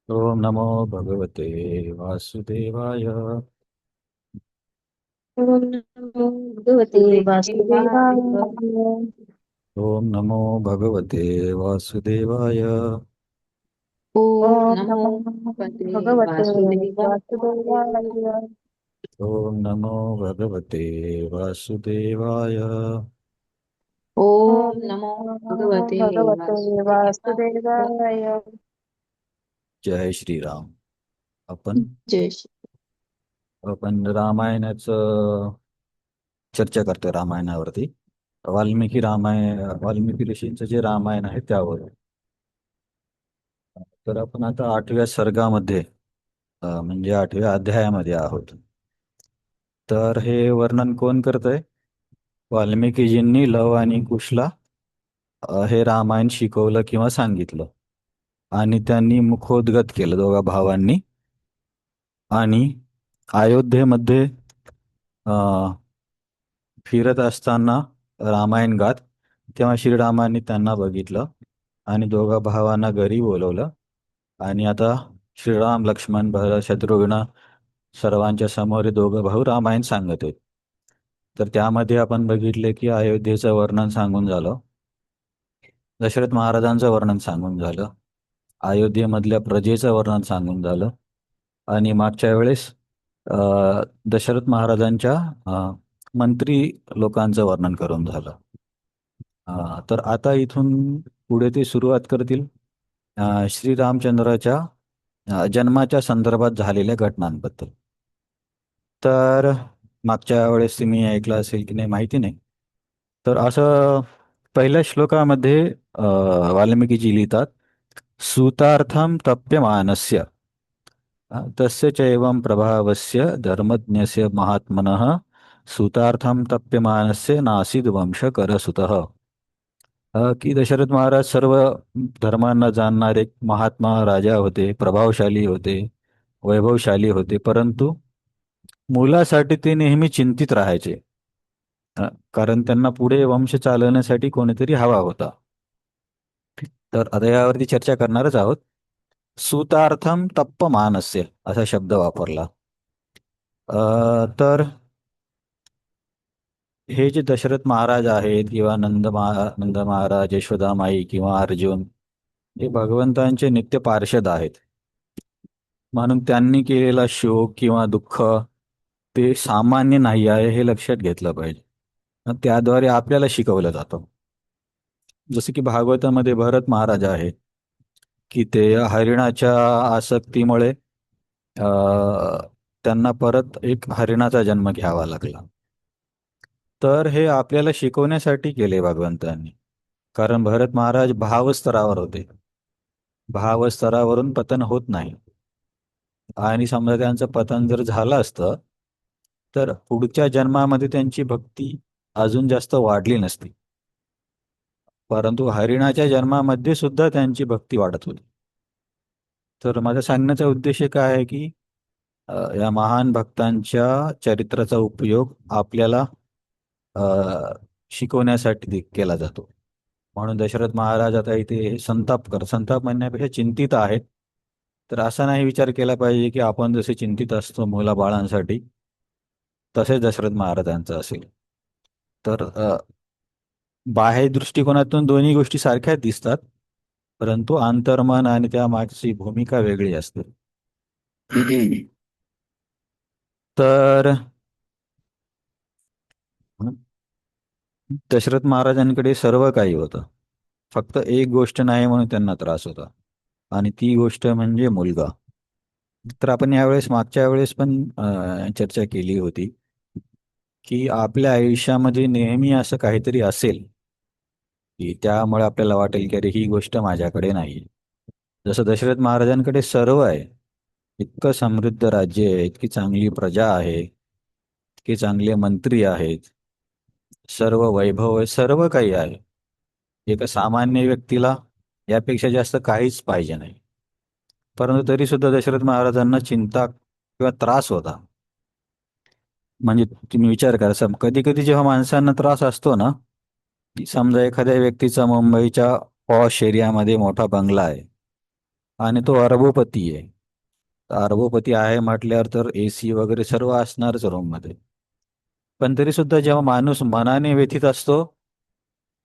ओम नमो भगवते वासुदेवाय। ओम नमो भगवते वासुदेवाय। ओम नमो भगवते वासुदेवाय। ओम ओम नमो नमो भगवते भगवते वासुदेवाय। वासुदेवाय। ओम नमो भगवते वासुदेवाय। ओम ओम नमो नमो भगवते भगवते वासुदेवाय। वासुदेवाय। जय श्री राम. आपण जय श्री आपण रामायणाचं चर्चा करतोय रामायणावरती. वाल्मिकी ऋषींचं जे रामायण आहे त्यावर. तर आपण आता 8व्या सर्गामध्ये म्हणजे 8व्या अध्यायामध्ये आहोत. तर हे वर्णन कोण करतंय? वाल्मिकीजींनी लव आणि कुशला हे रामायण शिकवलं किंवा सांगितलं आणि त्यांनी मुखोद्गत केलं दोघा भावांनी. आणि अयोध्येमध्ये अ, फिरत असताना रामायण गात तेव्हा श्रीरामांनी त्यांना बघितलं आणि दोघा भावांना घरी बोलवलं. आणि आता श्रीराम, लक्ष्मण, भरत, शत्रुघ्न सर्वांच्या समोर हे दोघं भाऊ रामायण सांगत आहेत. तर त्यामध्ये आपण बघितले की अयोध्येचं वर्णन सांगून झालं, दशरथ महाराजांचं वर्णन सांगून झालं, अयोध्येमधल्या प्रजेचं वर्णन सांगून झालं आणि मागच्या वेळेस अ, दशरथ महाराजांच्या मंत्री लोकांचं वर्णन करून झालं. तर आता इथून पुढे ते सुरुवात करतील श्रीरामचंद्राच्या जन्माच्या संदर्भात झालेल्या घटनांबद्दल. तर मागच्या वेळेस तुम्ही ऐकलं असेल की नाही माहिती नाही. तर असं पहिल्या श्लोकामध्ये वाल्मिकीजी लिहितात, सूतार्थम तप्यमानस्य तस्य चैवं प्रभावस्य धर्मज्ञस्य महात्मनः सूतार्थम तप्यमानस्य नासीद वंशकरसुतः. की दशरथ महाराज सर्व धर्मांना जाणणारे एक महात्मा राजा होते, प्रभावशाली होते, वैभवशाली होते, परंतु मुलासाठी ते नेहमी चिंतित राहायचे. कारण त्यांना पुढे वंश चालवण्यासाठी कोणीतरी हवा होता. तर आता यावरती चर्चा करणारच आहोत. सूतार्थम तप्प मानस्य असा शब्द वापरला. तर हे जे दशरथ महाराज आहेत किंवा नंद महाराज, यशोदामाई किंवा अर्जुन, हे भगवंतांचे नित्य पार्षद आहेत. म्हणून त्यांनी केलेला शोक किंवा दुःख ते सामान्य नाही आहे हे लक्षात घेतलं पाहिजे. त्याद्वारे आपल्याला शिकवलं जातं. जसं की भागवतामध्ये भरत महाराज आहे की ते हरिणाच्या आसक्तीमुळे त्यांना परत एक हरिणाचा जन्म घ्यावा लागला. तर हे आपल्याला शिकवण्यासाठी केले भगवंतांनी. कारण भरत महाराज भावस्तरावर होते. भावस्तरावरून पतन होत नाही. आणि समजा त्यांचं पतन जर झालं असतं तर पुढच्या जन्मामध्ये त्यांची भक्ती अजून जास्त वाढली नसती. परंतु हरिणाच्या जन्मामध्ये सुद्धा त्यांची भक्ती वाढत होती. तर माझा सांगण्याचा उद्देश काय आहे की या महान भक्तांच्या चरित्राचा उपयोग आपल्याला अ, शिकवण्यासाठी केला जातो. म्हणून दशरथ महाराज आता इथे संताप म्हणण्यापेक्षा चिंतित आहेत. तर असा नाही विचार केला पाहिजे की आपण जसे चिंतित असतो मुलाबाळांसाठी तसेच दशरथ महाराजांचं असेल. तर बाह्य दृष्टिकोनातून दोन्ही गोष्टी सारख्याच दिसतात, परंतु अंतर्मन आणि त्या मागची भूमिका वेगळी असते. तर दशरथ महाराजांकडे सर्व काही होतं, फक्त एक गोष्ट नाही म्हणून त्यांना त्रास होता आणि ती गोष्ट म्हणजे मुलगा. तर आपण यावेळेस मागच्या वेळेस पण चर्चा केली होती की आपल्या आयुष्यामध्ये नेहमी असं काहीतरी असेल की त्यामुळे आपल्याला वाटेल की अरे ही गोष्ट माझ्याकडे नाही. जसं दशरथ महाराजांकडे सर्व आहे, इतकं समृद्ध राज्य आहे, इतकी चांगली प्रजा आहे, इतके चांगले मंत्री आहेत, सर्व वैभव आहे, सर्व काही आहे. एका सामान्य व्यक्तीला यापेक्षा जास्त काहीच पाहिजे नाही. परंतु तरी सुद्धा दशरथ महाराजांना चिंता किंवा त्रास होता. म्हणजे तुम्ही विचार करा, कधी कधी जेव्हा माणसांना त्रास असतो ना, की समजा एखाद्या व्यक्तीचा मुंबईच्या पॉश एरियामध्ये मोठा बंगला आहे आणि तो अरबोपती आहे. अरबोपती आहे म्हटल्यावर तर AC वगैरे सर्व असणारच रूममध्ये. पण तरी सुद्धा जेव्हा माणूस मनाने व्यथित असतो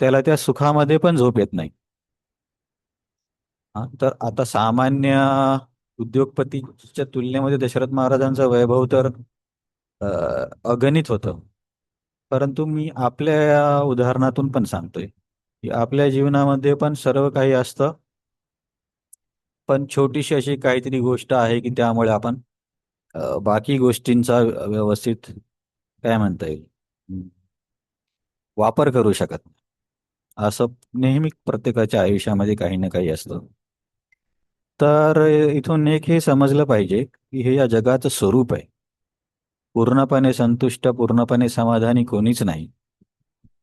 त्याला त्या सुखामध्ये पण झोप येत नाही. हा, तर आता सामान्य उद्योगपतीच्या तुलनेमध्ये दशरथ महाराजांचं वैभव तर अ, अगणित होतं. परंतु मी आपल्या उदाहरणातून पण सांगतोय की आपल्या जीवनामध्ये पण सर्व काही असतं, पण छोटीशी अशी काहीतरी गोष्ट आहे की त्यामुळे आपण बाकी गोष्टींचा व्यवस्थित काय म्हणता येईल वापर करू शकत नाही. असं नेहमी प्रत्येकाच्या आयुष्यामध्ये काही ना काही असतं. तर इथून एक हे समजलं पाहिजे की हे या जगाचं स्वरूप आहे. पूर्णपणे संतुष्ट, पूर्णपणे समाधानी कोणीच नाही.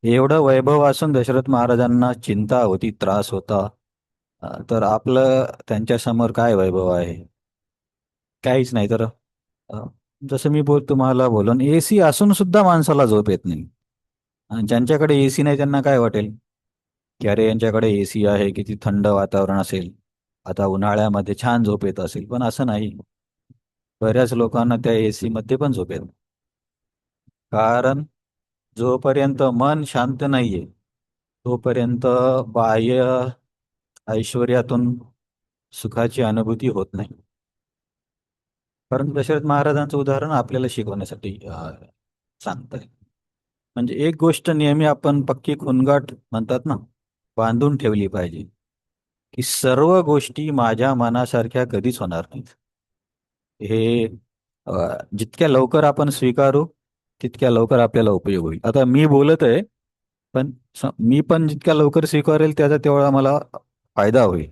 एवढं वैभव असून दशरथ महाराजांना चिंता होती, त्रास होता. तर आपलं त्यांच्यासमोर काय वैभव आहे? काहीच नाही. तर अ, जसं मी तुम्हाला बोलून AC असून सुद्धा माणसाला झोप येत नाही. आणि ज्यांच्याकडे AC नाही त्यांना काय वाटेल की अरे यांच्याकडे AC आहे, किती थंड वातावरण असेल, आता उन्हाळ्यामध्ये छान झोप येत असेल. पण असं नाही. बऱ्याच लोकांना त्या AC मध्ये पण झोप येत नाही. कारण जोपर्यंत मन शांत नाहीये तोपर्यंत बाह्य ऐश्वर्यातून सुखाची अनुभूती होत नाही. परंतु दशरथ महाराजांचं उदाहरण आपल्याला शिकवण्यासाठी सांगतंय. म्हणजे एक गोष्ट नेहमी आपण पक्की खुणगाट म्हणतात ना, बांधून ठेवली पाहिजे की सर्व गोष्टी माझ्या मनासारख्या कधीच होणार नाहीत. हे जितक्या लवकर आपण स्वीकारू तितक्या लवकर आपल्याला उपयोग होईल. आता मी बोलत आहे, पण मी पण जितक्या लवकर स्वीकारेल त्याचा तेवढा मला फायदा होईल.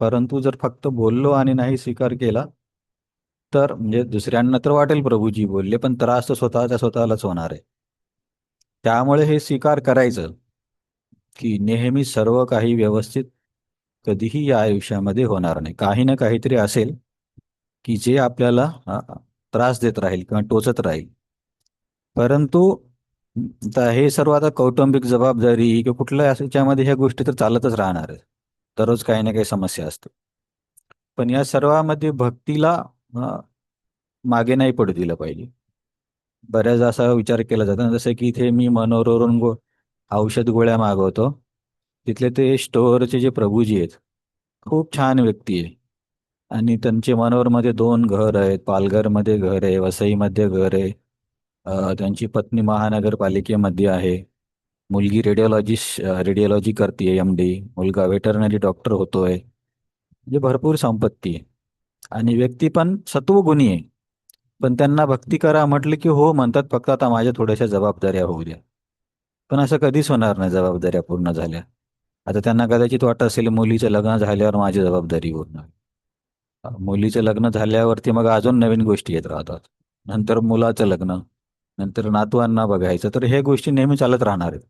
परंतु जर फक्त बोललो आणि नाही स्वीकार केला तर म्हणजे दुसऱ्यांना तर वाटेल प्रभूजी बोलले, पण त्रास तर स्वतःच्या स्वतःलाच होणार आहे. त्यामुळे हे स्वीकार करायचं की नेहमी सर्व काही व्यवस्थित कधीही या आयुष्यामध्ये होणार नाही. काही ना काहीतरी असेल की जे आपल्याला त्रास देत राहील किंवा टोचत राहील. परंतु आता हे सर्व आता कौटुंबिक जबाबदारी किंवा कुठल्याही याच्यामध्ये ह्या गोष्टी तर चालतच राहणार आहे. दररोज काही ना काही समस्या असते. पण या सर्वांमध्ये भक्तीला अ, मागे नाही पडू दिलं पाहिजे. बऱ्याच असा विचार केला जातो ना, जसं की इथे मी मनोरवरून औषध गोळ्या मागवतो. तिथले ते स्टोअरचे जे प्रभूजी आहेत खूप छान व्यक्ती आहे. आणि त्यांचे मनोरमध्ये 2 घर आहेत, पालघरमध्ये घर आहे, वसईमध्ये घर आहे. त्यांची पत्नी महानगरपालिकेमध्ये आहे. मुलगी रेडिओलॉजी करते MD. मुलगा वेटरनरी डॉक्टर होतोय. म्हणजे भरपूर संपत्ती आहे. आणि व्यक्ती पण सत्वगुणी आहे. पण त्यांना भक्ती करा म्हटलं की हो म्हणतात, फक्त आता माझ्या थोड्याशा जबाबदाऱ्या होऊ द्या. पण असं कधीच होणार नाही जबाबदाऱ्या पूर्ण झाल्या. आता त्यांना कदाचित वाटत असेल मुलीचं लग्न झाल्यावर माझी जबाबदारी पूर्ण होईल. मुलीचं लग्न झाल्यावरती मग अजून नवीन गोष्टी येत राहतात. नंतर मुलाचं लग्न, नंतर नातवांना बघायचं, तर हे गोष्टी नेहमी चालत राहणार आहेत.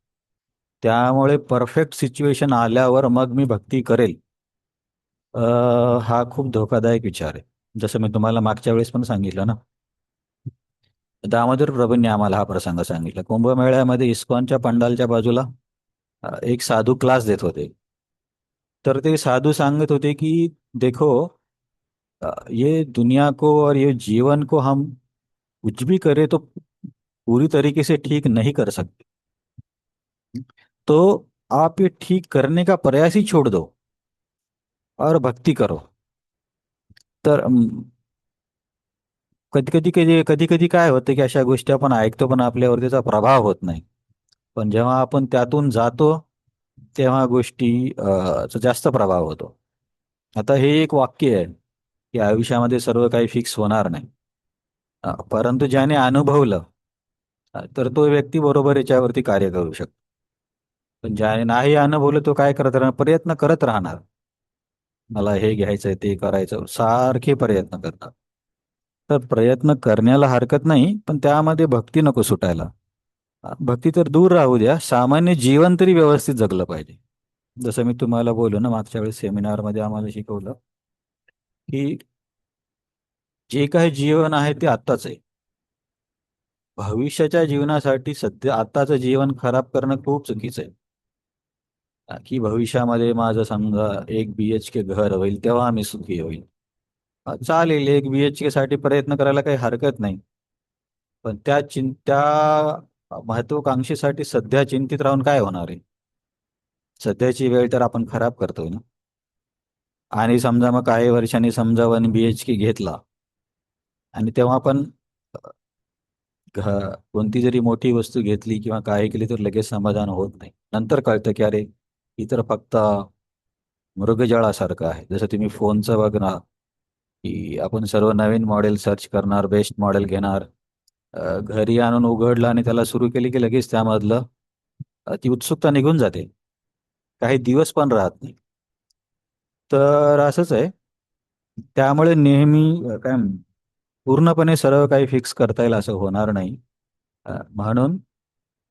त्यामुळे परफेक्ट सिच्युएशन आल्यावर मग मी भक्ती करेल, हा खूप धोकादायक विचार आहे. जसं मी तुम्हाला मागच्या वेळेस पण सांगितलं ना, दामोदर प्रभूंनी आम्हाला हा प्रसंग सांगितला. कुंभमेळ्यामध्ये इस्कॉनच्या पंडालच्या बाजूला एक साधू क्लास देत होते. तर ते साधू सांगत होते की देखो, ये दुनिया को और ये जीवन को हम कुछ भी करें तो पूरी तरीके से ठीक नहीं कर सकते। तो आप ये ठीक करने का प्रयास ही छोड़ दो और भक्ति करो. तर कधी कधी काय होतं की अशा गोष्टी आपण ऐकतो पण आपल्यावर त्याचा प्रभाव होत नाही. पण जेव्हा आपण त्यातून जातो तेव्हा गोष्टी चा जास्त प्रभाव होतो. आता हे एक वाक्य आहे की आयुष्यामध्ये सर्व काही फिक्स होणार नाही. परंतु ज्याने अनुभवलं तर तो व्यक्ती बरोबर याच्यावरती कार्य करू शकतो. पण ज्याने नाही अनुभवलं तो काय करत राहणार, प्रयत्न करत राहणार. मला हे घ्यायचंय, ते करायचं, सारखे प्रयत्न करतात. तर प्रयत्न करण्याला हरकत नाही, पण त्यामध्ये भक्ती नको सुटायला. भक्ती तर दूर राहू द्या, सामान्य जीवन तरी व्यवस्थित जगलं पाहिजे. जसं मी तुम्हाला बोललो ना मागच्या वेळेस सेमिनारमध्ये आम्हाला शिकवलं की जे काही जीवन आहे ते आत्ताच आहे. भविष्याच्या जीवनासाठी सध्या आत्ताचं जीवन खराब करणं खूप चुकीचं आहे. की भविष्यामध्ये माझं समजा 1 BHK घर होईल तेव्हा मी सुखी होईल. चालेल, 1 BHK साठी प्रयत्न करायला काही हरकत नाही. पण त्या महत्वाकांक्षेसाठी सध्या चिंतित राहून काय होणार आहे? सध्याची वेळ तर आपण खराब करतोय ना. आणि समजा मग काही वर्षांनी समजा 1 BHK घेतला आणि तेव्हा पण कोणती जरी मोठी वस्तू घेतली किंवा काय केली तर लगेच समाधान होत नाही. नंतर कळतं की अरे, ही तर फक्त मृगजळासारखं आहे. जसं तुम्ही फोनचं बघणार की आपण सर्व नवीन मॉडेल सर्च करणार, बेस्ट मॉडेल घेणार, घरी आणून उघडलं आणि त्याला सुरू केली की लगेच त्यामधलं ती उत्सुकता निघून जाते. काही दिवस पण राहत नाही. तर असंच आहे. त्यामुळे नेहमी काय पूर्णपणे सर्व काही फिक्स करता येईल असं होणार नाही. म्हणून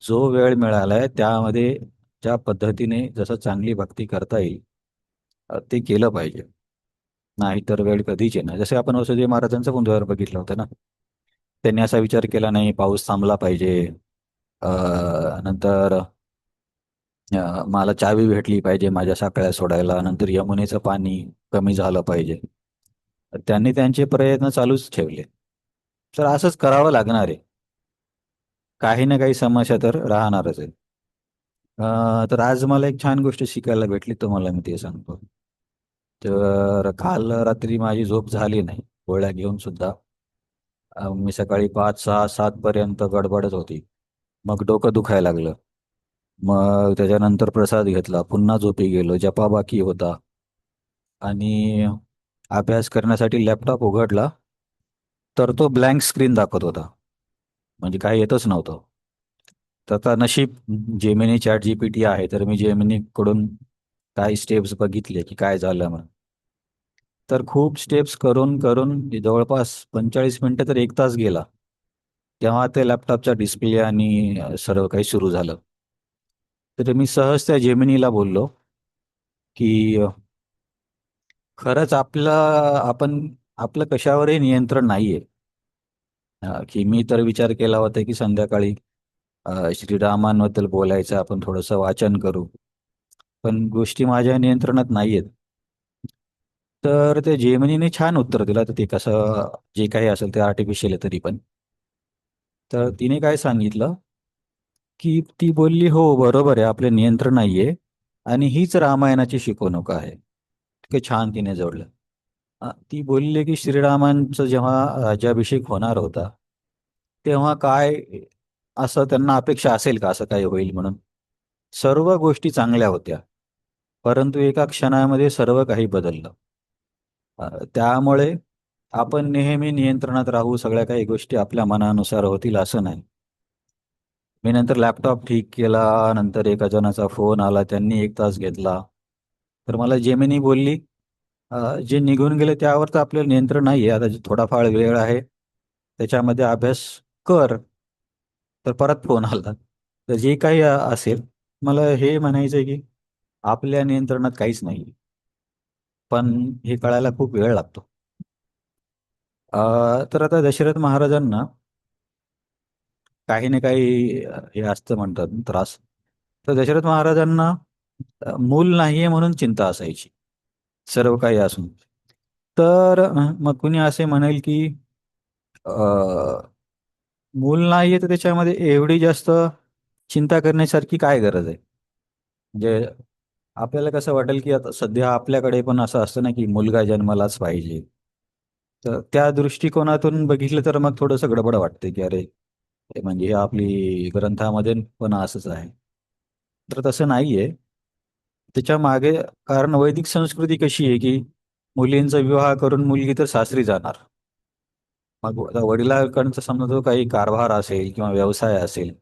जो वेळ मिळालाय त्यामध्ये ज्या पद्धतीने जसं चांगली भक्ती करता येईल ते केलं पाहिजे. नाहीतर वेळ कधीच येणार. जसे आपण वसुदेव महाराजांचं पण उदाहरण बघितलं होतं ना. त्यांनी असा विचार केला नाही पाऊस थांबला पाहिजे, अ, नंतर मला चावी भेटली पाहिजे माझ्या साखळ्या सोडायला, नंतर यमुनेचं पाणी कमी झालं पाहिजे. त्यांनी त्यांचे प्रयत्न चालूच ठेवले. तर असंच करावं लागणार आहे. काही ना काही समस्या तर राहणारच आहे. तर आज मला एक छान गोष्ट शिकायला भेटली, तुम्हाला मी ते सांगतो. तर काल रात्री माझी झोप झाली नाही गोळ्या घेऊन सुद्धा. मी सकाळी 5, 6, 7 पर्यंत गडबडच होती. मग डोकं दुखायला लागलं. मग त्याच्यानंतर प्रसाद घेतला, पुन्हा झोपी गेलो, जपा बाकी होता. आणि अभ्यास करण्यासाठी लॅपटॉप उघडला तर तो ब्लँक स्क्रीन दाखवत होता. म्हणजे काही येतच नव्हतं. तर आता नशीब जेमिनी ChatGPT आहे, तर मी जेमिनीकडून काही स्टेप्स बघितले की काय झालं म्हणून. तर खूप स्टेप्स करून करून जवळपास 45 मिनिटं तर 1 तास गेला. तेव्हा ते लॅपटॉपचा डिस्प्ले आणि सर्व काही सुरू झालं. तर मी सहज त्या जेमिनीला बोललो की खरंच आपण आपलं कशावरही नियंत्रण नाहीये. की मी तर विचार केला होता की संध्याकाळी श्रीरामांबद्दल बोलायचं, आपण थोडंसं वाचन करू. पण गोष्टी माझ्या नियंत्रणात नाहीयेत. तर ते जेमिनीने छान उत्तर दिलं. तर ते कसं जे काही असेल ते आर्टिफिशियल आहे तरी पण. तर तिने काय सांगितलं की ती बोलली हो बरोबर आहे, आपले नियंत्रण नाहीये आणि हीच रामायणाची शिकवणूक आहे. इतकं छान तिने जोडलं. ती बोलली की श्रीरामांचं जेव्हा राज्याभिषेक होणार होता तेव्हा काय असं त्यांना अपेक्षा असेल का असं काही होईल म्हणून. सर्व गोष्टी चांगल्या होत्या, परंतु एका क्षणामध्ये सर्व काही बदललं. त्यामुळे आपण नेहमी नियंत्रणात राहू, सगळ्या काही गोष्टी आपल्या मनानुसार होतील असं नाही. मी नंतर लॅपटॉप ठीक केला, नंतर एका जणाचा फोन आला, त्यांनी 1 तास घेतला. तर मला जेमिनी बोलली जे निघून गेले त्यावर तर आपल्याला नियंत्रण नाहीये, आता जे थोडाफार वेळ आहे त्याच्यामध्ये अभ्यास कर. तर परत फोन आला. तर जे काही असेल, मला हे म्हणायचं आहे की आपल्या नियंत्रणात काहीच नाही. पण हे कळायला खूप वेळ लागतो. तर आता दशरथ महाराजांना काही ना काही हे असतं म्हणतात त्रास. तर दशरथ महाराजांना मूल नाहीये म्हणून चिंता असायची, सर्व काही असून. तर मग कुणी असे म्हणेल की अ, मूल नाहीये तर त्याच्यामध्ये एवढी जास्त चिंता करण्यासारखी काय गरज आहे? म्हणजे आपल्याला कसं वाटेल की आता सध्या आपल्याकडे पण असं असतं ना की मुलगा जन्मालाच पाहिजे. तर त्या दृष्टिकोनातून बघितलं तर मग थोडंसं गडबड वाटते की अरे, हे म्हणजे हे आपली ग्रंथामध्ये पण असंच आहे. तर तसं नाहीये. त्याच्या मागे कारण वैदिक संस्कृती कशी आहे की मुलींचा विवाह करून मुलगी तर सासरी जाणार. मग आता वडिलांकडचा समजा जो काही कारभार असेल किंवा व्यवसाय असेल,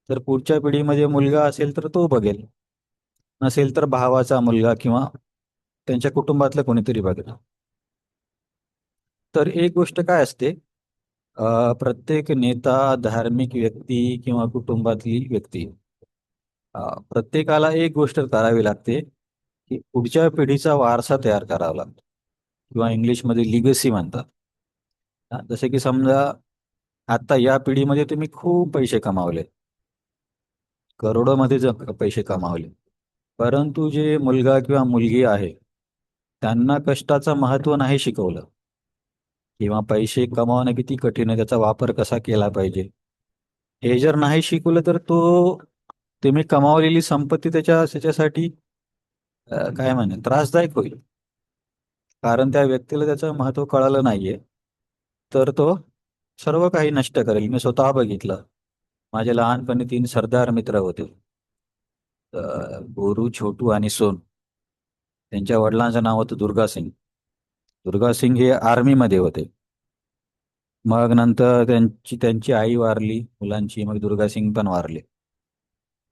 तर पुढच्या पिढीमध्ये मुलगा असेल तर तो बघेल, नसेल तर भावाचा मुलगा किंवा त्यांच्या कुटुंबातलं कोणीतरी बघेल. तर एक गोष्ट काय असते, प्रत्येक नेता, धार्मिक व्यक्ती किंवा कुटुंबातली व्यक्ती प्रत्येकाला एक गोष्ट करावी लागते की पुढच्या पिढीचा वारसा तयार करावा लागतो किंवा इंग्लिशमध्ये लिगसी म्हणतात. जसे की समजा आता या पिढीमध्ये तुम्ही खूप पैसे कमावले, करोडोमध्ये जर पैसे कमावले, परंतु जे मुलगा किंवा मुलगी आहे त्यांना कष्टाचं महत्त्व नाही शिकवलं, किंवा पैसे कमावणं किती कठीण आहे, त्याचा वापर कसा केला पाहिजे हे जर नाही शिकवलं, तर तुम्ही कमावलेली संपत्ती त्याच्यासाठी काय म्हणे त्रासदायक होईल. कारण त्या व्यक्तीला त्याचं महत्त्व कळालं नाहीये, तर तो सर्व काही नष्ट करेल. मी स्वतः बघितलं. माझे लहानपणी 3 सरदार मित्र होते. गोरू, छोटू आणि सोन. त्यांच्या वडिलांचं नाव होतं दुर्गा सिंग. दुर्गा सिंग हे आर्मीमध्ये होते. मग नंतर त्यांची त्यांची आई वारली मुलांची, मग दुर्गा सिंग पण वारले.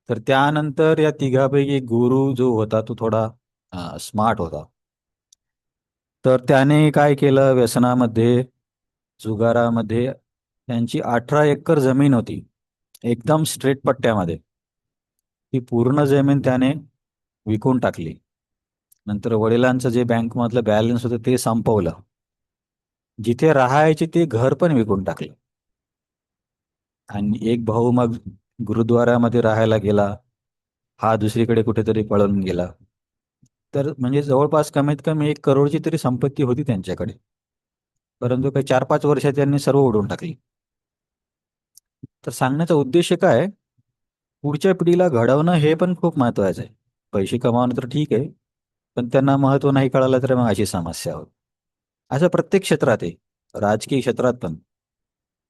तर त्यानंतर या तिघापैकी गुरु जो होता तो थोडा स्मार्ट होता. तर त्याने काय केलं, व्यसनामध्ये, जुगारामध्ये, त्यांची 18 एकर जमीन होती एकदम स्ट्रेट पट्ट्यामध्ये. ती पूर्ण जमीन त्याने विकून टाकली. नंतर वडिलांचं जे बँकमधलं बॅलन्स होतं ते संपवलं. जिथे राहायचे ते घर पण विकून टाकलं. आणि एक भाऊ मग गुरुद्वारामध्ये राहायला गेला, हा दुसरीकडे कुठेतरी पळून गेला. तर म्हणजे जवळपास कमीत कमी 1 करोडची तरी संपत्ती होती त्यांच्याकडे. परंतु काही 4-5 वर्षात त्यांनी सर्व उडवून टाकली. तर सांगण्याचा उद्देश काय आहे, पुढच्या पिढीला घडवणं हे पण खूप महत्वाचं आहे. पैसे कमावणं तर ठीक आहे, पण त्यांना महत्व नाही कळालं तर मग अशी समस्या होत. असं प्रत्येक क्षेत्रात आहे. राजकीय क्षेत्रात पण.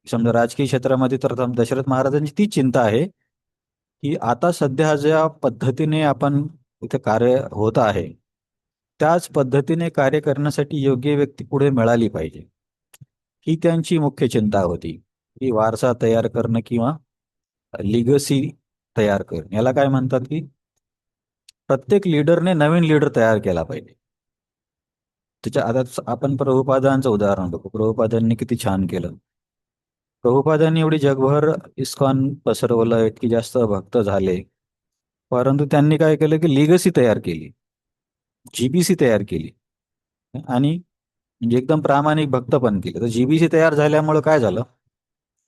समजा राजकीय क्षेत्रामध्ये तर दशरथ महाराजांची तीच चिंता आहे, की आता सध्या ज्या पद्धतीने आपण इथे कार्य होत आहे, त्याच पद्धतीने कार्य करण्यासाठी योग्य व्यक्ती पुढे मिळाली पाहिजे. ही त्यांची मुख्य चिंता होती. की वारसा तयार करणं किंवा लिगसी तयार करणं. याला काय म्हणतात, की प्रत्येक लीडरने नवीन लीडर तयार केला पाहिजे. त्याच्या आता आपण प्रभुपादांचं उदाहरण बघू. प्रभुपादांनी किती छान केलं. प्रभुपादांनी एवढी जगभर इस्कॉन पसरवलं, इतकी जास्त भक्त झाले. परंतु त्यांनी काय केलं, की लिगसी तयार केली, जीबीसी तयार केली, आणि म्हणजे एकदम प्रामाणिक भक्त पण केले. तर जीबीसी तयार झाल्यामुळे काय झालं,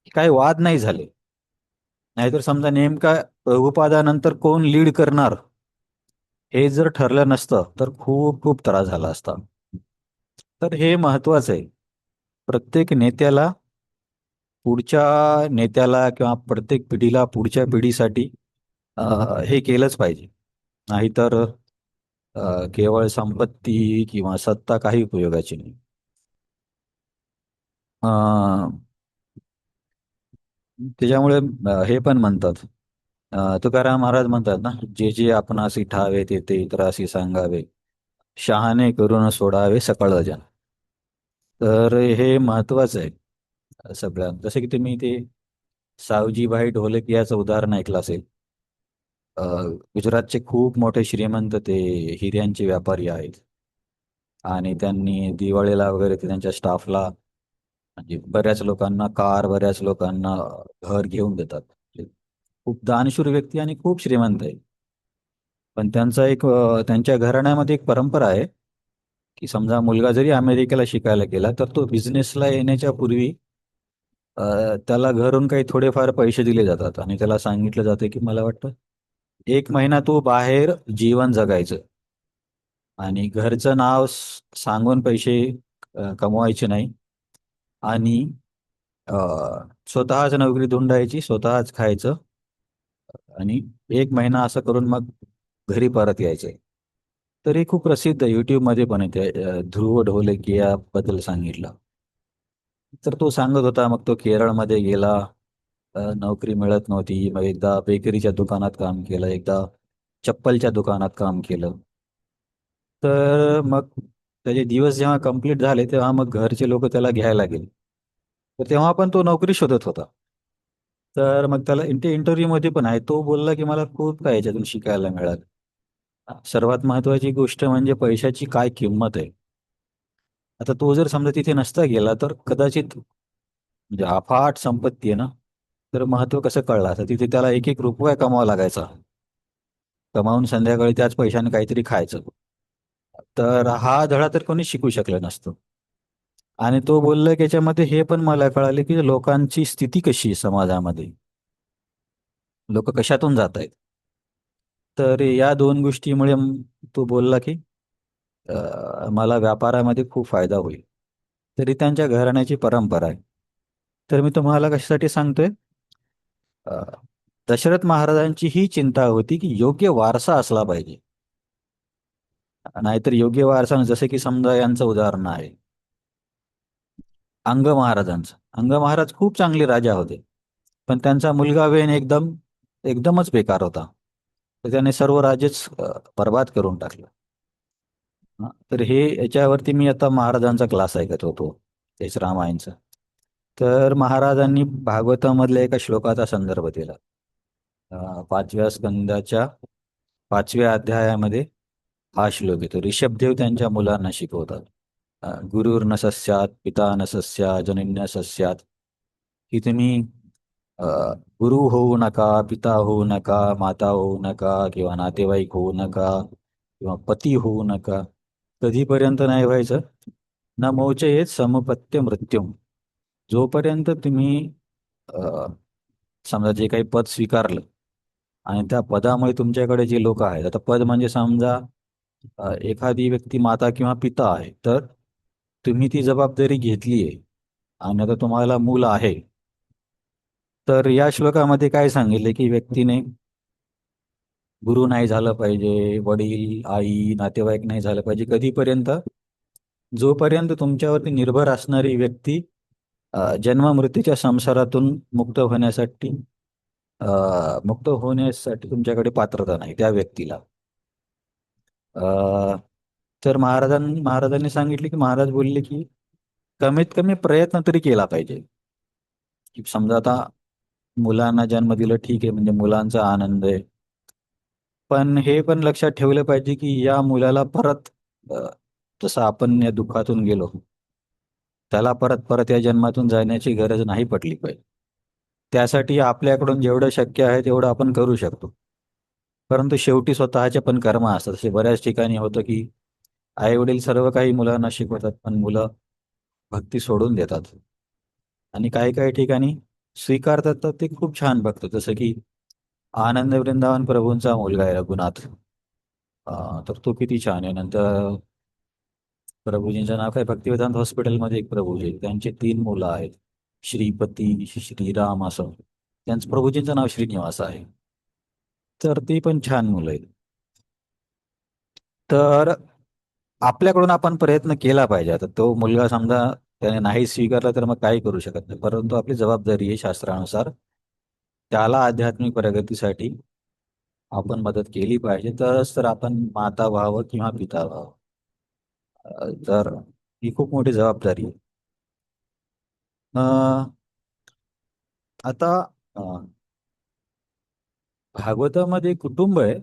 की काही वाद नाही झाले. नाहीतर समजा नेमका प्रभुपादानंतर कोण लीड करणार हे जर ठरलं नसतं तर खूप खूप त्रास झाला असता. तर हे महत्वाचं आहे. प्रत्येक नेत्याला, पुढच्या नेत्याला किंवा प्रत्येक पिढीला पुढच्या पिढीसाठी हे केलंच पाहिजे. नाहीतर केवळ संपत्ती किंवा सत्ता काही उपयोगाची नाही. अ, त्याच्यामुळे हे पण म्हणतात, तुकाराम महाराज म्हणतात ना, जे जे आपणासी ठावे ते ते इतरासी सांगावे, शहाणे करून सोडावे सकळ जन. तर हे महत्वाचं आहे सगळ्यात. जसं की तुम्ही ते सावजीभाई ढोलक याचं उदाहरण ऐकलं असेल. अ, गुजरातचे खूप मोठे श्रीमंत ते हिऱ्यांचे व्यापारी आहेत. आणि त्यांनी दिवाळीला वगैरे ते त्यांच्या स्टाफला, म्हणजे बऱ्याच लोकांना कार, बऱ्याच लोकांना घर घेऊन देतात. म्हणजे खूप दानशूर व्यक्ती आणि खूप श्रीमंत आहे. पण त्यांच्या घराण्यामध्ये एक परंपरा आहे, की समजा मुलगा जरी अमेरिकेला शिकायला गेला तर तो बिझनेसला येण्याच्या पूर्वी त्याला घरून काही थोडेफार पैसे दिले जातात आणि त्याला सांगितलं जातं, की मला वाटतं 1 महिना तू बाहेर जीवन जगायचं आणि घरचं नाव सांगून पैसे कमवायचे नाही. आणि अ, स्वतःच नोकरी धुंडायची, स्वतःच खायचं, आणि 1 महिना असं करून मग घरी परत यायचे. तर हे खूप प्रसिद्ध आहे, युट्यूबमध्ये पण येते. ध्रुव ढोलकिया बद्दल सांगितलं. तर तो सांगत होता, मग तो केरळमध्ये गेला. नोकरी मिळत नव्हती. मग एकदा बेकरीच्या दुकानात काम केलं, एकदा चप्पलच्या दुकानात काम केलं. तर मग त्याचे दिवस जेव्हा कंप्लीट झाले तेव्हा मग घरचे लोक त्याला घ्यायला गेले. तर तेव्हा पण तो नोकरी शोधत होता. तर मग त्याला इंटरव्ह्यूमध्ये पण आहे, तो बोलला की मला खूप काय याच्यातून शिकायला मिळालं. सर्वात महत्वाची गोष्ट म्हणजे पैशाची काय किंमत आहे. आता तो जर समजा तिथे नसता गेला तर कदाचित, म्हणजे अफाट संपत्ती आहे ना, तर महत्व कसं कळलं असतं. तिथे त्याला एक एक रुपया कमावा लागायचा. कमावून संध्याकाळी त्याच पैशाने काहीतरी खायचं. तर हा धडा तर कोणी शिकू शकलं नसतं. आणि तो बोलला की याच्यामध्ये हे पण मला कळाले की लोकांची स्थिती कशी आहे समाजामध्ये, लोक कशातून जात आहेत. तर या दोन गोष्टीमुळे तो बोलला की मला व्यापारामध्ये खूप फायदा होईल. तरी त्यांच्या घराण्याची परंपरा आहे. तर मी तुम्हाला कशासाठी सांगतोय? अ, दशरथ महाराजांची ही चिंता होती की योग्य वारसा असला पाहिजे. नाहीतर योग्य वारसा जसे की समजा यांचं उदाहरण आहे अंग महाराजांचं. अंग महाराज खूप चांगले राजा होते, पण त्यांचा मुलगा वेन एकदमच बेकार होता. तर त्याने सर्व राज्यच बर्बाद करून टाकलं. तर हे याच्यावरती मी आता महाराजांचा क्लास ऐकत होतो, तेच रामायणचा. तर महाराजांनी भागवतामधल्या एका श्लोकाचा संदर्भ दिला. 5व्या स्कंदाच्या 5व्या अध्यायामध्ये हा श्लोक येतो. ऋषभदेव त्यांच्या मुलांना शिकवतात. गुरुर्न न सस्यात पिता न सस्यात जनन्य सस्यात, की तुम्ही अ, गुरु होऊ नका, पिता होऊ नका, माता होऊ नका, किंवा नातेवाईक होऊ नका, किंवा पती होऊ नका. कधीपर्यंत नाही व्हायचं? न मोचयेत समपत्य मृत्युम. जोपर्यंत तुम्ही अ, समजा जे काही पद स्वीकारलं आणि त्या पदामुळे तुमच्याकडे जे लोक आहेत, आता पद म्हणजे समजा एखादी व्यक्ती माता किंवा पिता आहे, तर तुम्ही ती जबाबदारी घेतली आहे आणि आता तुम्हाला मूल आहे. तर या श्लोकामध्ये काय सांगितले की व्यक्तीने गुरु नाही झालं पाहिजे, वडील आई नातेवाईक नाही झालं पाहिजे कधीपर्यंत? जोपर्यंत तुमच्यावरती निर्भर असणारी व्यक्ती जन्म मृत्यूच्या संसारातून मुक्त होण्यासाठी तुमच्याकडे पात्रता नाही त्या व्यक्तीला. अ, तर महाराजांनी सांगितले की महाराज बोलले की कमीत कमी प्रयत्न तरी केला पाहिजे. की समजा आता मुलांना जन्म दिलं, ठीक आहे, म्हणजे मुलांचा आनंद आहे, पण हे पण लक्षात ठेवलं पाहिजे की या मुलाला परत अ, जसं आपण या दुःखातून गेलो, त्याला परत परत या जन्मातून जाण्याची गरज नाही पडली पाहिजे. त्यासाठी आपल्याकडून जेवढं शक्य आहे तेवढं आपण करू शकतो. परंतु शेवटी स्वतःचे पण कर्म असतात. असे बऱ्याच ठिकाणी होतं की आई वडील सर्व काही मुलांना शिकवतात, पण मुलं भक्ती सोडून देतात. आणि काही काही ठिकाणी स्वीकारतात तर ते खूप छान बघतो, जसं की आनंद वृंदावन प्रभूंचा मुलगा आहे रघुनाथ. तर तो किती छान आहे. नंतर प्रभूजींचं नाव काय, भक्तिवेदांत हॉस्पिटलमध्ये एक प्रभूजी आहेत. त्यांचे 3 मुलं आहेत, श्रीपती श्रीराम असं. त्यांचं प्रभूजींचं नाव श्रीनिवास आहे. तर ती पण छान मुलं आहेत. तर आपल्याकडून आपण प्रयत्न केला पाहिजे. आता तो मुलगा समजा त्याने नाही स्वीकारला तर मग काही करू शकत नाही, परंतु आपली जबाबदारी आहे शास्त्रानुसार त्याला आध्यात्मिक प्रगतीसाठी आपण मदत केली पाहिजे. तरच तर आपण माता व्हावं किंवा पिता व्हावं. तर ही खूप मोठी जबाबदारी आहे. अं, आता अ, भागवतामध्ये कुटुंब आहे,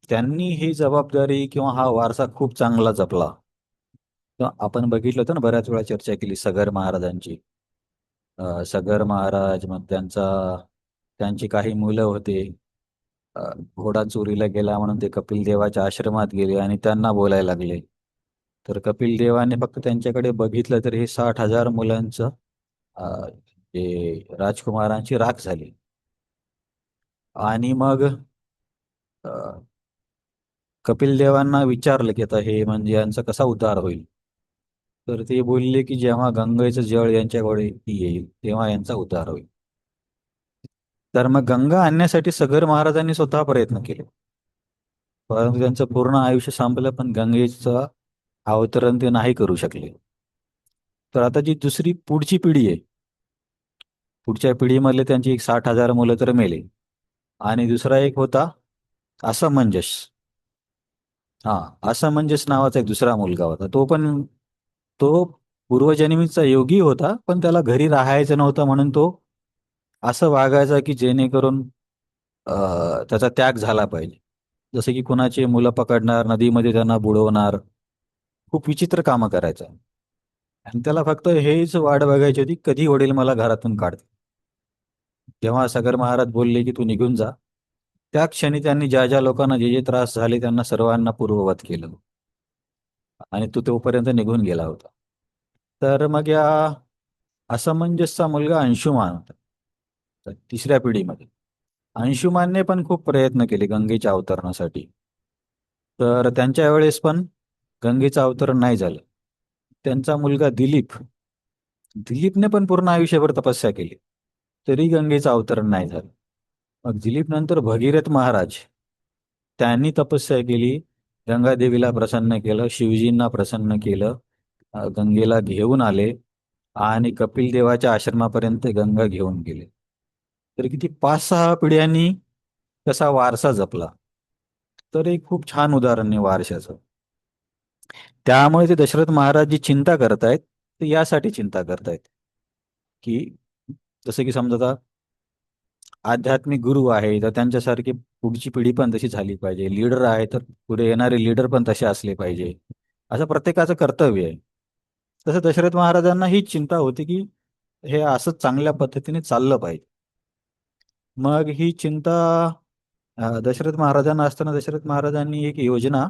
त्यांनी ही जबाबदारी किंवा हा वारसा खूप चांगला जपला. तर आपण बघितलं होतं ना, बऱ्याच वेळा चर्चा केली सगर महाराजांची. सगर महाराज, मग त्यांची काही मुलं होते. अ, घोडा चोरीला गेला म्हणून ते कपिल देवाच्या आश्रमात गेले आणि त्यांना बोलायला लागले. तर कपिल देवाने फक्त त्यांच्याकडे बघितलं तर हे 60,000 मुलांचं अ, जे राजकुमारांची राख झाली. आणि मग अ, कपिल देवांना विचारलं की आता हे म्हणजे यांचा कसा उद्धार होईल? तर ते बोलले की जेव्हा गंगेचं जळ यांच्याकडे येईल तेव्हा यांचा उद्धार होईल. तर मग गंगा आणण्यासाठी सगर महाराजांनी स्वतः प्रयत्न केले, परंतु त्यांचं पूर्ण आयुष्य संपलं, पण गंगेचं अवतरण ते नाही करू शकले. तर आता जी दुसरी पुढची पिढी आहे, पुढच्या पिढीमधले त्यांची एक 60,000 मुलं तर मेले. आणि दुसरा एक होता असमंजस. हा, असमंजस नावाचा एक दुसरा मुलगा होता. तो पूर्वजन्मीचा योगी होता, पण त्याला घरी राहायचं नव्हतं म्हणून तो असं वागायचा की जेणेकरून त्याचा त्याग झाला पाहिजे. जसे की कुणाची मुलं पकडणार, नदीमध्ये त्यांना बुडवणार, खूप विचित्र कामं करायचा. आणि त्याला फक्त हेच वाट बघायची होती, कधी वडील मला घरातून काढतील. जेव्हा सगर महाराज बोलले की तू निघून जा, त्या क्षणी त्यांनी ज्या ज्या लोकांना जे जे त्रास झाले त्यांना सर्वांना पूर्ववत केलं आणि तो तोपर्यंत निघून गेला होता. तर मग या असमंजसचा मुलगा अंशुमान होता, तर तिसऱ्या पिढीमध्ये. अंशुमानने पण खूप प्रयत्न केले गंगेच्या अवतरणासाठी. तर त्यांच्या वेळेस पण गंगेचं अवतरण नाही झालं. त्यांचा मुलगा दिलीपने पण पूर्ण आयुष्यभर तपस्या केली, तरी गंगेचं अवतरण नाही झालं. मग दिलीप नंतर भगीरथ महाराज, त्यांनी तपस्या केली, गंगादेवीला प्रसन्न केलं, शिवजींना प्रसन्न केलं, गंगेला घेऊन आले आणि कपिल देवाच्या आश्रमापर्यंत गंगा घेऊन गेले. तर किती 5-6 पिढ्यांनी कसा वारसा जपला. तर एक खूप छान उदाहरण आहे वारशाचं. त्यामुळे ते दशरथ महाराज जी चिंता करतायत, ते यासाठी चिंता करतायत की जसं की समजा आता आध्यात्मिक गुरु आहे तर त्यांच्यासारखी पुढची पिढी पण तशी झाली पाहिजे, लीडर आहे तर पुढे येणारे लीडर पण तसे असले पाहिजे, असं प्रत्येकाचं कर्तव्य आहे. तसं दशरथ महाराजांना ही चिंता होती की हे असं चांगल्या पद्धतीने चाललं पाहिजे. मग ही चिंता दशरथ महाराजांना असताना दशरथ महाराजांनी एक योजना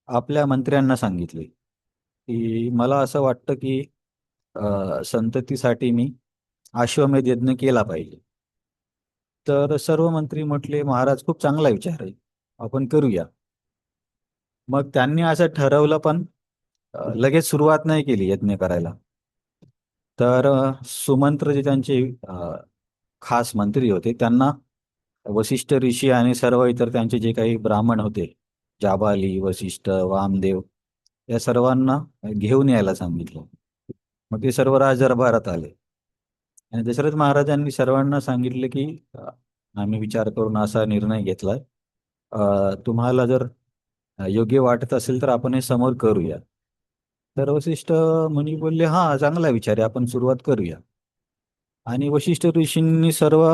आपल्या मंत्र्यांना सांगितली की मला असं वाटतं की संततीसाठी मी अश्वमेध यज्ञ केला पाहिजे. तर सर्व मंत्री म्हटले, महाराज खूप चांगला विचार आहे, आपण करूया. मग त्यांनी असं ठरवलं, पण लगेच सुरुवात नाही केली यज्ञ करायला. तर सुमंत्र जे त्यांचे खास मंत्री होते, त्यांना वसिष्ठ ऋषी आणि सर्व इतर त्यांचे जे काही ब्राह्मण होते, जाबाली, वसिष्ठ, वामदेव, या सर्वांना घेऊन यायला सांगितलं. मग ते सर्व राजदरबारात आले आणि दशरथ महाराजांनी सर्वांना सांगितले की आम्ही विचार करून असा निर्णय घेतलाय, तुम्हाला जर योग्य वाटत असेल तर आपण हे समोर करूया. तर वसिष्ठ मुनी बोलले, हा चांगला विचार आहे, आपण सुरुवात करूया. आणि वशिष्ठ ऋषींनी सर्व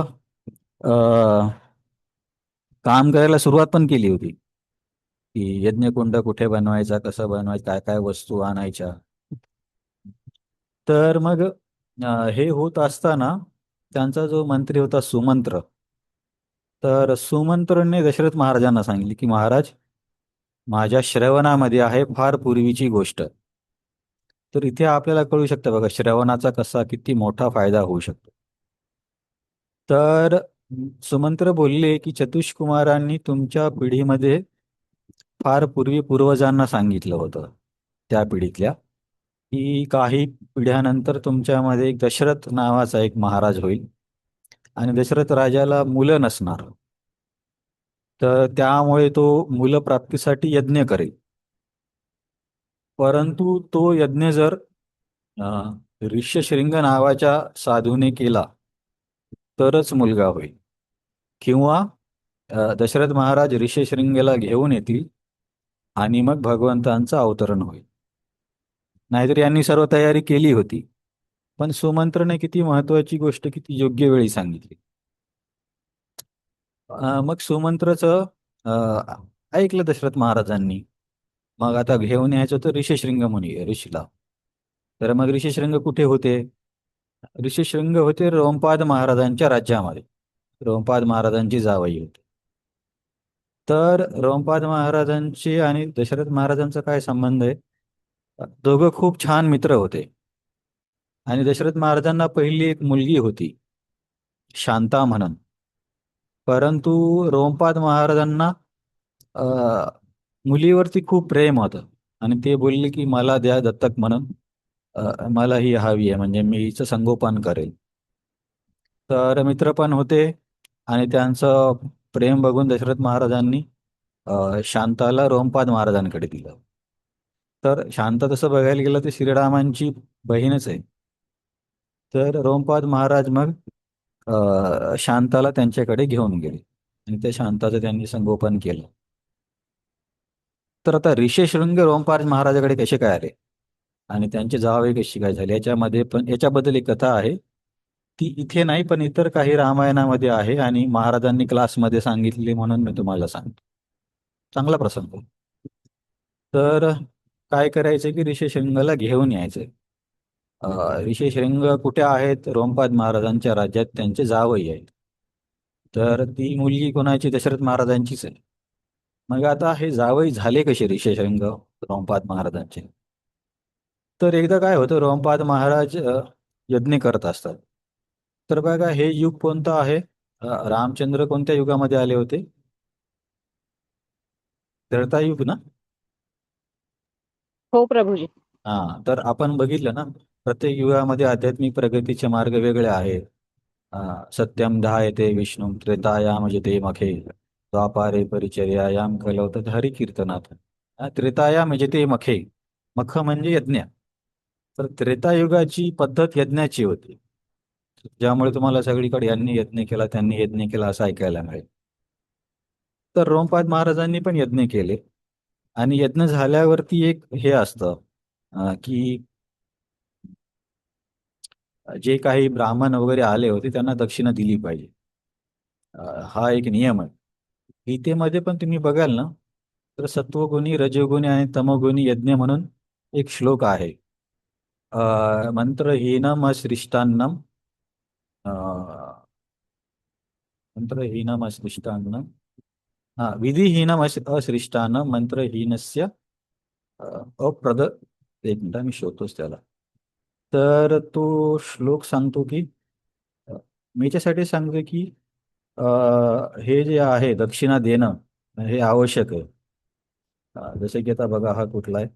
काम करायला सुरुवात पण केली होती की यज्ञकुंड कुठे बनवायचा, कसं बनवायचं, काय काय वस्तू आणायच्या. तर मग हे होत असताना त्यांचा जो मंत्री होता सुमंत्र, तर सुमंत्रने दशरथ महाराजांना सांगितले की महाराज, माझ्या श्रवणामध्ये आहे फार पूर्वीची गोष्ट. तर इथे आपल्याला कळू शकतं बघा, श्रवणाचा कसा किती मोठा फायदा होऊ शकतो. तर सुमंत्र बोलले की चतुष्कुमारांनी तुमच्या पिढीमध्ये फार पूर्वी पूर्वजांना सांगितलं होतं, त्या पिढीतल्या, की काही पिढ्यानंतर तुमच्यामध्ये एक दशरथ नावाचा एक महाराज होईल आणि दशरथ राजाला मुलं नसणार. तर त्यामुळे तो मूलप्राप्तीसाठी यज्ञ करेल. परंतु तो यज्ञ जर ऋष्यशृंग नावाच्या साधूने केला तरच मुलगा होईल, किंवा दशरथ महाराज ऋष्यशृंगेला घेऊन येतील आणि मग भगवंतांचं अवतरण होईल. नाहीतर यांनी सर्व तयारी केली होती, पण सुमंत्रने किती महत्वाची गोष्ट किती योग्य वेळी सांगितली. मग सुमंत्रचं ऐकलं दशरथ महाराजांनी. मग आता घेऊन यायचं होतं ऋष्यशृंग मुनी ऋषीला. तर मग ऋष्यशृंग कुठे होते? ऋष्यशृंग होते रोमपाद महाराजांच्या राज्यामध्ये. रोमपाद महाराजांची जावई होते. तर रोमपाद महाराजांची आणि दशरथ महाराजांचा काय संबंध आहे? दोघं खूप छान मित्र होते. आणि दशरथ महाराजांना पहिली एक मुलगी होती, शांता म्हणून. परंतु रोमपाद महाराजांना अ, मुलीवरती खूप प्रेम होतं आणि ते बोलले की मला द्या दत्तक म्हणून, मला ही हवी आहे, म्हणजे मी हिचं संगोपन करेल. तर मित्र पण होते आणि त्यांचं प्रेम बघून दशरथ महाराजांनी शांताला रोमपाद महाराजांकडे दिलं. तर शांता तसं बघायला गेलं तर श्रीरामांची बहीणच आहे. तर रोमपाद महाराज मग शांताला त्यांच्याकडे घेऊन गेले आणि त्या शांताचं त्यांनी संगोपन केलं. तर आता ऋष्यशृंग रोमपाद महाराजाकडे कसे काय आले आणि त्यांची जावई कशी काय झाली, याच्यामध्ये पण याच्याबद्दल एक कथा आहे. ती इथे नाही, पण इतर काही रामायणामध्ये आहे आणि महाराजांनी क्लासमध्ये सांगितली म्हणून मी तुम्हाला सांगतो. चांगला प्रसंग. तर काय करायचं की ऋषशृंगला घेऊन यायचं. ऋषशृंग कुठे आहेत? रोमपाद महाराजांच्या राज्यात त्यांचे जावई आहेत. तर ती मुलगी कोणाची? दशरथ महाराजांचीच आहे. मग आता हे जावई झाले कसे ऋषशृंग रोमपाद महाराजांचे? तर एकदा काय होतं, रोमपाद महाराज यज्ञ करत असतात. तर बघा, हे युग कोणतं आहे? रामचंद्र कोणत्या युगामध्ये आले होते? त्रेतायुग ना? हो प्रभूजी. हा, तर आपण बघितलं ना, प्रत्येक युगामध्ये आध्यात्मिक प्रगतीचे मार्ग वेगळे आहेत. सत्यम दहा येते विष्णू त्रेतायाम ते मखे द्वापारे परिचर्यायाम कलवत हरिकीर्तनात. त्रेतायाम ते मखे. मख म्हणजे यज्ञ. तर त्रेतायुगाची पद्धत यज्ञाची होती, ज्यामुळे तुम्हाला सगळीकडे यांनी यज्ञ केला त्यांनी यज्ञ केला असं ऐकायला मिळेल. तर रोमपाद महाराजांनी पण यज्ञ केले, आणि यज्ञ झाल्यावरती एक हे असतं की जे काही ब्राह्मण वगैरे आले होते त्यांना दक्षिणा दिली पाहिजे. हा एक नियम आहे. गीतेमध्ये पण तुम्ही बघाल ना, तर सत्वगुणी रजोगुणी आणि तमोगुणी यज्ञ म्हणून एक श्लोक आहे. मंत्रहीनम असृष्टान्नम अ, मंत्रहीनम असृष्टान्नम विधिहीनम असृष्टान्नम मंत्रहीनस्य अप्रद. एक मिनिट मी शोधतोच त्याला. तर तो श्लोक सांगतो की मी याच्यासाठी सांगतो की अ, हे जे आहे दक्षिणा देणं हे आवश्यक आहे. जसं की आता बघा हा कुठला आहे,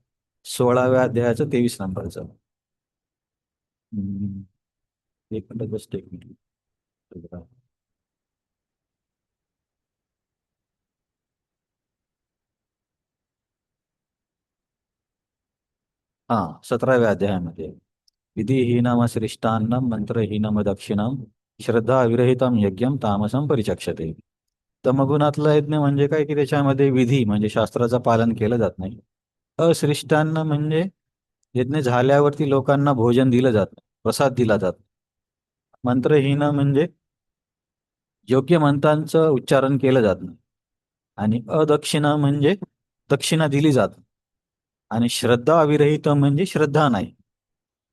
16व्या अध्यायाचं 23 नंबरचं. हम्म, एक मिनिट, जस्ट एक मिनिट. हा, 17व्या अध्यायामध्ये विधिहीनम श्रेष्ठान्नम मंत्रहीनम दक्षिणम श्रद्धा विरहितम यज्ञम तामसम परिचक्षते. तमगुणातला यज्ञ म्हणजे काय की त्याच्यामध्ये विधी म्हणजे शास्त्राचं पालन केलं जात नाही. अश्रिष्टान्न म्हणजे यज्ञ झाल्यावरती लोकांना भोजन दिलं जात नाही, प्रसाद दिला जात नाही. मंत्रहीन म्हणजे योग्य मंत्रांचं उच्चारण केलं जात नाही. आणि अदक्षिणा म्हणजे दक्षिणा दिली जात नाही. आणि श्रद्धा विरहित म्हणजे श्रद्धा नाही.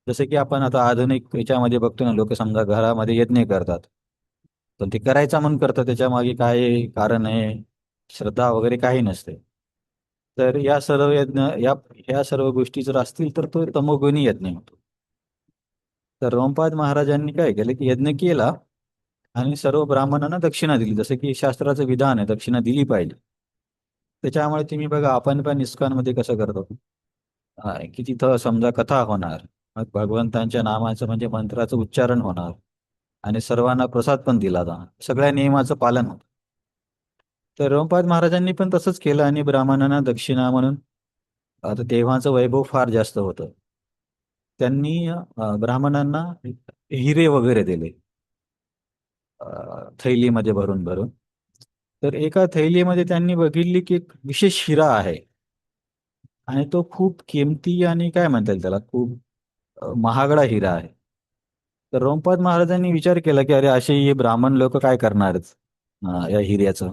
जसं की आपण आता आधुनिक याच्यामध्ये बघतो ना, लोक समजा घरामध्ये यज्ञ करतात, पण ते करायचा मन करतात, त्याच्या मागे काय कारण आहे, श्रद्धा वगैरे काही नसते. तर या सर्व यज्ञ या सर्व गोष्टी जर असतील तर तो तमोगुणी यज्ञ होतो. तर रोमपाद महाराजांनी काय केलं की यज्ञ केला आणि सर्व ब्राह्मणांना दक्षिणा दिली, जसं की शास्त्राचं विधान आहे दक्षिणा दिली पाहिजे. त्याच्यामुळे तुम्ही बघा आपण पण इस्कॉनमध्ये कसं करतो, की तिथं समजा कथा होणार, मग भगवंतांच्या नामाचं म्हणजे मंत्राचं उच्चारण होणार आणि सर्वांना प्रसाद पण दिला जाणार, सगळ्या नियमाचं पालन होतं. तर रोमपाद महाराजांनी पण तसंच केलं आणि ब्राह्मणांना दक्षिणा म्हणून, आता तेव्हाचं वैभव फार जास्त होतं, त्यांनी ब्राह्मणांना हिरे वगैरे दिले, थैलीमध्ये भरून भरून. तर एका थैलीमध्ये त्यांनी बघितली की एक विशेष हिरा आहे, आणि तो खूप किमती आणि काय म्हणता येईल त्याला, खूप महागडा हिरा आहे. तर रोमपाद महाराजांनी विचार केला की अरे असे हे ब्राह्मण लोक काय करणारच या हिऱ्याचं,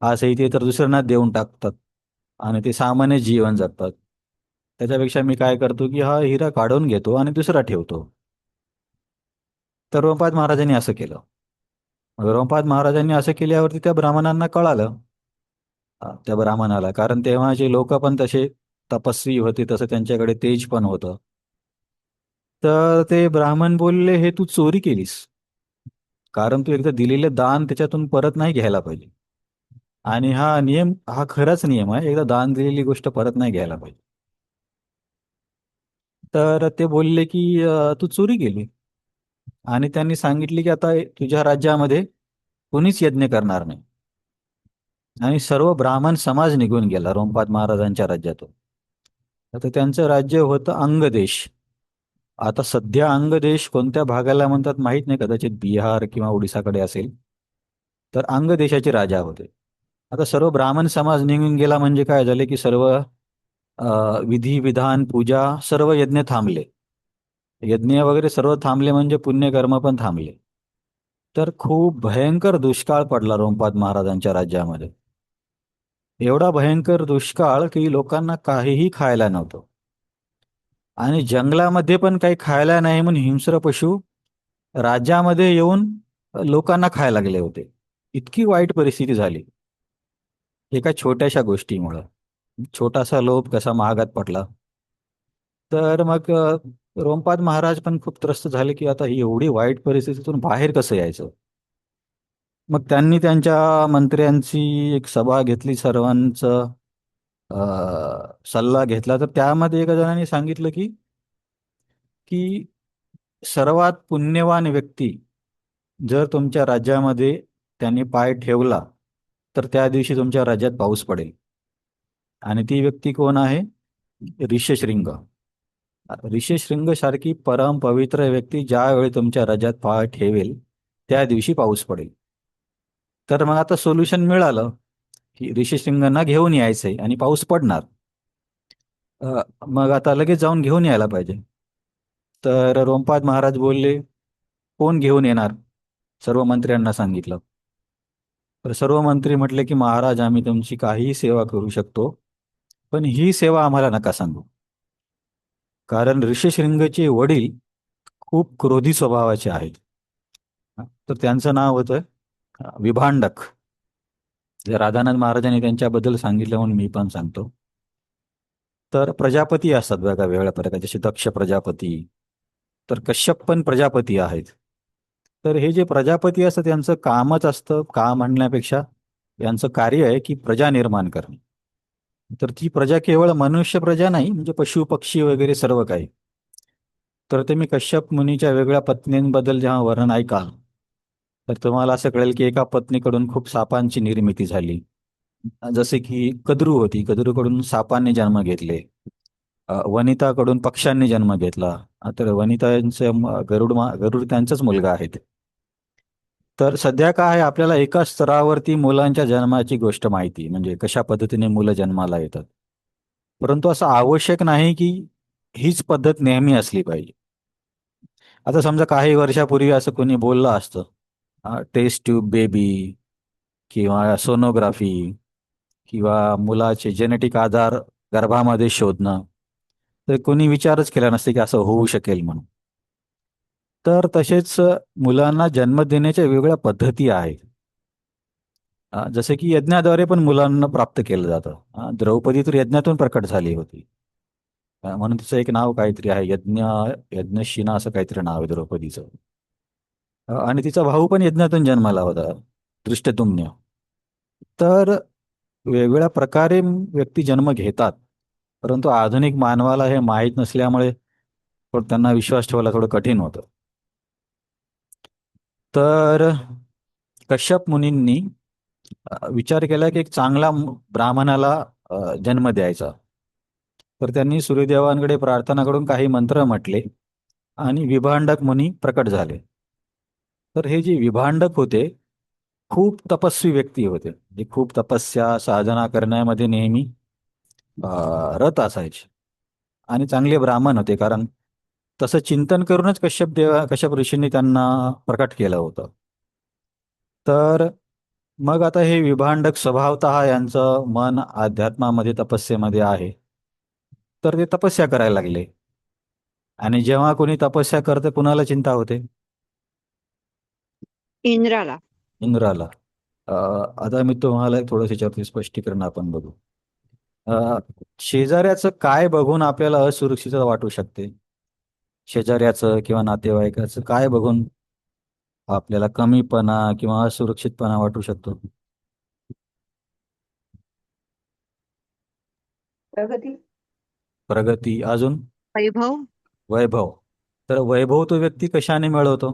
असं इथे तर दुसऱ्यांना देऊन टाकतात आणि ते सामान्य जीवन जगतात. त्याच्यापेक्षा मी काय करतो की हा हिरा काढून घेतो आणि दुसरा ठेवतो. तर रोमपाद महाराजांनी असं केलं. मग रोमपाद महाराजांनी असं केल्यावरती त्या ब्राह्मणांना कळालं, त्या ब्राह्मणाला, कारण तेव्हाचे लोक पण तसे तपस्वी होते, तसं त्यांच्याकडे तेज पण होतं. तर ते ब्राह्मण बोलले हे तू चोरी केलीस, कारण तू एकदा दिलेले दान त्याच्यातून परत नाही घ्यायला पाहिजे. आणि हा नियम हा खराच नियम आहे, एकदा दान दिलेली गोष्ट परत नाही घ्यायला पाहिजे. तर ते बोलले की तू चोरी केली. आणि त्यांनी सांगितले की आता तुझ्या राज्यामध्ये कोणीच यज्ञ करणार नाही. आणि सर्व ब्राह्मण समाज निघून गेला रोमपाद महाराजांच्या राज्यातून. आता त्यांचं राज्य होतं अंगदेश. आता सध्या अंगदेश कोणत्या भागाला म्हणतात माहित नाही, कदाचित बिहार किंवा ओडिसाकडे असेल. तर अंगदेशाचे राजा होते. आता सर्व ब्राह्मण समाज निघून गेला म्हणजे काय झाले की सर्व विधी विधान पूजा सर्व यज्ञ थांबले. यज्ञ वगैरे सर्व थांबले म्हणजे पुण्यकर्म पण थांबले. तर खूप भयंकर दुष्काळ पडला रोमपाद महाराजांच्या राज्यामध्ये. एवढा भयंकर दुष्काळ की लोकांना काहीही खायला नव्हतं. आणि जंगलामध्ये पण काही खायला नाही म्हणून हिंस्र पशु राज्यामध्ये येऊन लोकांना खायला लागले होते. इतकी वाईट परिस्थिती झाली एका छोट्याशा गोष्टीमुळं. छोटासा लोभ कसा महागात पडला. तर मग रोमपाद महाराज पण खूप त्रस्त झाले की आता ही एवढी वाईट परिस्थितीतून बाहेर कसं यायचं. मग त्यांनी त्यांच्या मंत्र्यांची एक सभा घेतली, सर्वांचं सल्ला घेतला. तर त्यामध्ये एका जणांनी सांगितलं की सर्वात पुण्यवान व्यक्ती जर तुमच्या राज्यामध्ये त्यांनी पाय ठेवला तर त्या दिवशी तुमच्या राज्यात पाऊस पडेल. आणि ती व्यक्ती कोण आहे? ऋष्यशृंग. ऋष्यशृंग सारखी परम पवित्र व्यक्ती ज्यावेळी तुमच्या राज्यात पाय ठेवेल त्या दिवशी पाऊस पडेल. तर मग आता सोल्युशन मिळालं की ऋषीशृंगांना घेऊन यायचंय आणि पाऊस पडणार. मग आता लगेच जाऊन घेऊन यायला पाहिजे. तर रोमपाद महाराज बोलले, कोण घेऊन येणार? सर्व मंत्र्यांना सांगितलं. तर सर्व मंत्री म्हटले की महाराज, आम्ही तुमची काहीही सेवा करू शकतो, पण ही सेवा आम्हाला नका सांगू. कारण ऋषीशृंगचे वडील खूप क्रोधी स्वभावाचे आहेत. तर त्यांचं नाव होतं विभांडक. जे राधानंद महाराजांनी त्यांच्याबद्दल सांगितलं म्हणून मी पण सांगतो. तर प्रजापती असतात बघा वेगळ्या प्रकारचे, जसे दक्ष प्रजापती. तर कश्यप पण प्रजापती आहेत. तर हे जे प्रजापती असतात त्यांचं कामच असतं, काम म्हणण्यापेक्षा यांचं कार्य आहे की प्रजा निर्माण करणे. तर ती प्रजा केवळ मनुष्य प्रजा नाही, म्हणजे पशु पक्षी वगैरे सर्व काही. तर ते मी कश्यप मुनीच्या वेगळ्या पत्नींबद्दल जेव्हा वर्णन ऐकाल तर तुम्हाला असं कळेल की एका पत्नीकडून खूप सापांची निर्मिती झाली. जसे की कद्रू होती, कद्रूकडून सापांनी जन्म घेतले. वनिताकडून पक्ष्यांनी जन्म घेतला. तर वनितांचे गरुड त्यांचाच मुलगा आहेत. तर सध्या काय आहे, आपल्याला एका स्तरावरती मुलांच्या जन्माची गोष्ट माहिती, म्हणजे कशा पद्धतीने मुलं जन्माला येतात. परंतु असं आवश्यक नाही की हीच पद्धत नेहमी असली पाहिजे. आता समजा काही वर्षापूर्वी असं कोणी बोललं असतं टेस्ट ट्यूब बेबी किंवा सोनोग्राफी किंवा मुलाचे जेनेटिक आधार गर्भामध्ये शोधणं, तर कोणी विचारच केला नसते की असं होऊ शकेल म्हणून. तर तसेच मुलांना जन्म देण्याच्या वेगवेगळ्या पद्धती आहेत. जसे की यज्ञाद्वारे पण मुलांना प्राप्त केलं जातं. द्रौपदी तर यज्ञातून प्रकट झाली होती. म्हणून तिचं एक नाव काहीतरी आहे, यज्ञशिना असं काहीतरी नाव आहे द्रौपदीचं. आणि तिचा भाऊ पण यज्ञातून जन्माला होता, धृष्टद्युम्न. तर वेगवेगळ्या प्रकारे व्यक्ती जन्म घेतात. परंतु आधुनिक मानवाला हे माहीत नसल्यामुळे त्यांना विश्वास ठेवायला थोडं कठीण होतं. तर कश्यप मुनींनी विचार केला की एक चांगला ब्राह्मणाला जन्म द्यायचा. तर त्यांनी सूर्यदेवांकडे प्रार्थना करून काही मंत्र म्हटले आणि विभांडक मुनी प्रकट झाले. तर हे जे विभांडक होते खूप तपस्वी व्यक्ती होते, जे खूप तपस्या साधना करण्यामध्ये नेहमी रत असायचे आणि चांगले ब्राह्मण होते. कारण तसं चिंतन करूनच कश्यप ऋषींनी त्यांना प्रकट केलं होतं. तर मग आता हे विभांडक स्वभावतः यांचं मन अध्यात्मामध्ये तपस्येमध्ये आहे. तर ते तपस्या करायला लागले. आणि जेव्हा कोणी तपस्या करते कुणाला चिंता होते? इंद्राला. इंद्राला. आता मी तुम्हाला थोडंसं याच्यावरती स्पष्टीकरण आपण बघू. शेजाऱ्याचं काय बघून आपल्याला असुरक्षितता वाटू शकते? शेजाऱ्याचं किंवा नातेवाईकाचं काय बघून आपल्याला कमीपणा किंवा असुरक्षितपणा वाटू शकतो? प्रगती. प्रगती. अजून? वैभव. वैभव. तर वैभव तो व्यक्ती कशाने मिळवतो?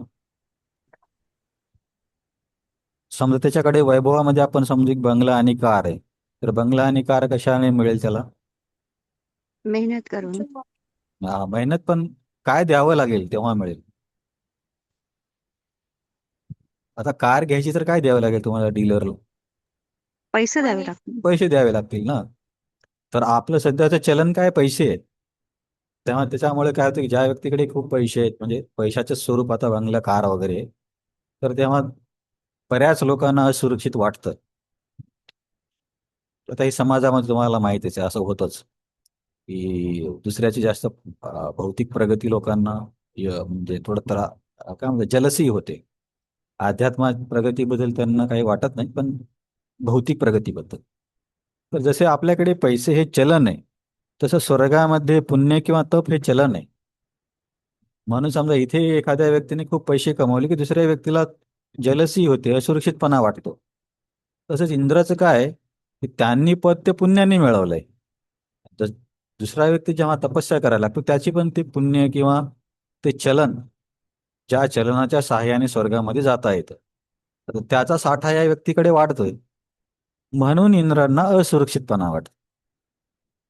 समजा त्याच्याकडे वैभवामध्ये आपण समजू एक बंगला आणि कार आहे, तर बंगला आणि कार कशाने मिळेल त्याला? मेहनत करून. मेहनत, पण काय द्यावं लागेल तेव्हा मिळेल? आता कार घ्यायची तर काय द्यावं लागेल तुम्हाला डीलरला? पैसे द्यावे लागतील. पैसे द्यावे लागतील ना. तर आपलं सध्याचं चलन काय? पैसे आहेत. तेव्हा त्याच्यामुळे काय होतं की ज्या व्यक्तीकडे खूप पैसे आहेत, म्हणजे पैशाचं स्वरूप आता बंगला कार वगैरे, तर तेव्हा बऱ्याच लोकांना असुरक्षित वाटतं. आता हे समाजामध्ये तुम्हाला माहितीच आहे, असं होतच की दुसऱ्याची जास्त भौतिक प्रगती लोकांना म्हणजे थोडं काय म्हणतात, जलसी होते. अध्यात्मात प्रगतीबद्दल त्यांना काही वाटत नाही, पण भौतिक प्रगतीबद्दल. तर जसे आपल्याकडे पैसे हे चलन आहे, तसं स्वर्गामध्ये पुण्य किंवा तप हे चलन आहे. म्हणून समजा इथे एखाद्या व्यक्तीने खूप पैसे कमावले की दुसऱ्या व्यक्तीला जलसी होते, असुरक्षितपणा वाटतो. तसंच इंद्राचं काय आहे, की त्यांनी पद ते पुण्याने मिळवलंय. तर दुसरा व्यक्ती जेव्हा तपस्या करायला लागतो त्याची पण ते पुण्य किंवा ते चलन, ज्या चलनाच्या सहाय्याने स्वर्गामध्ये जाता येतं, तर त्याचा साठा या व्यक्तीकडे वाढतोय. म्हणून इंद्रांना असुरक्षितपणा वाटतो,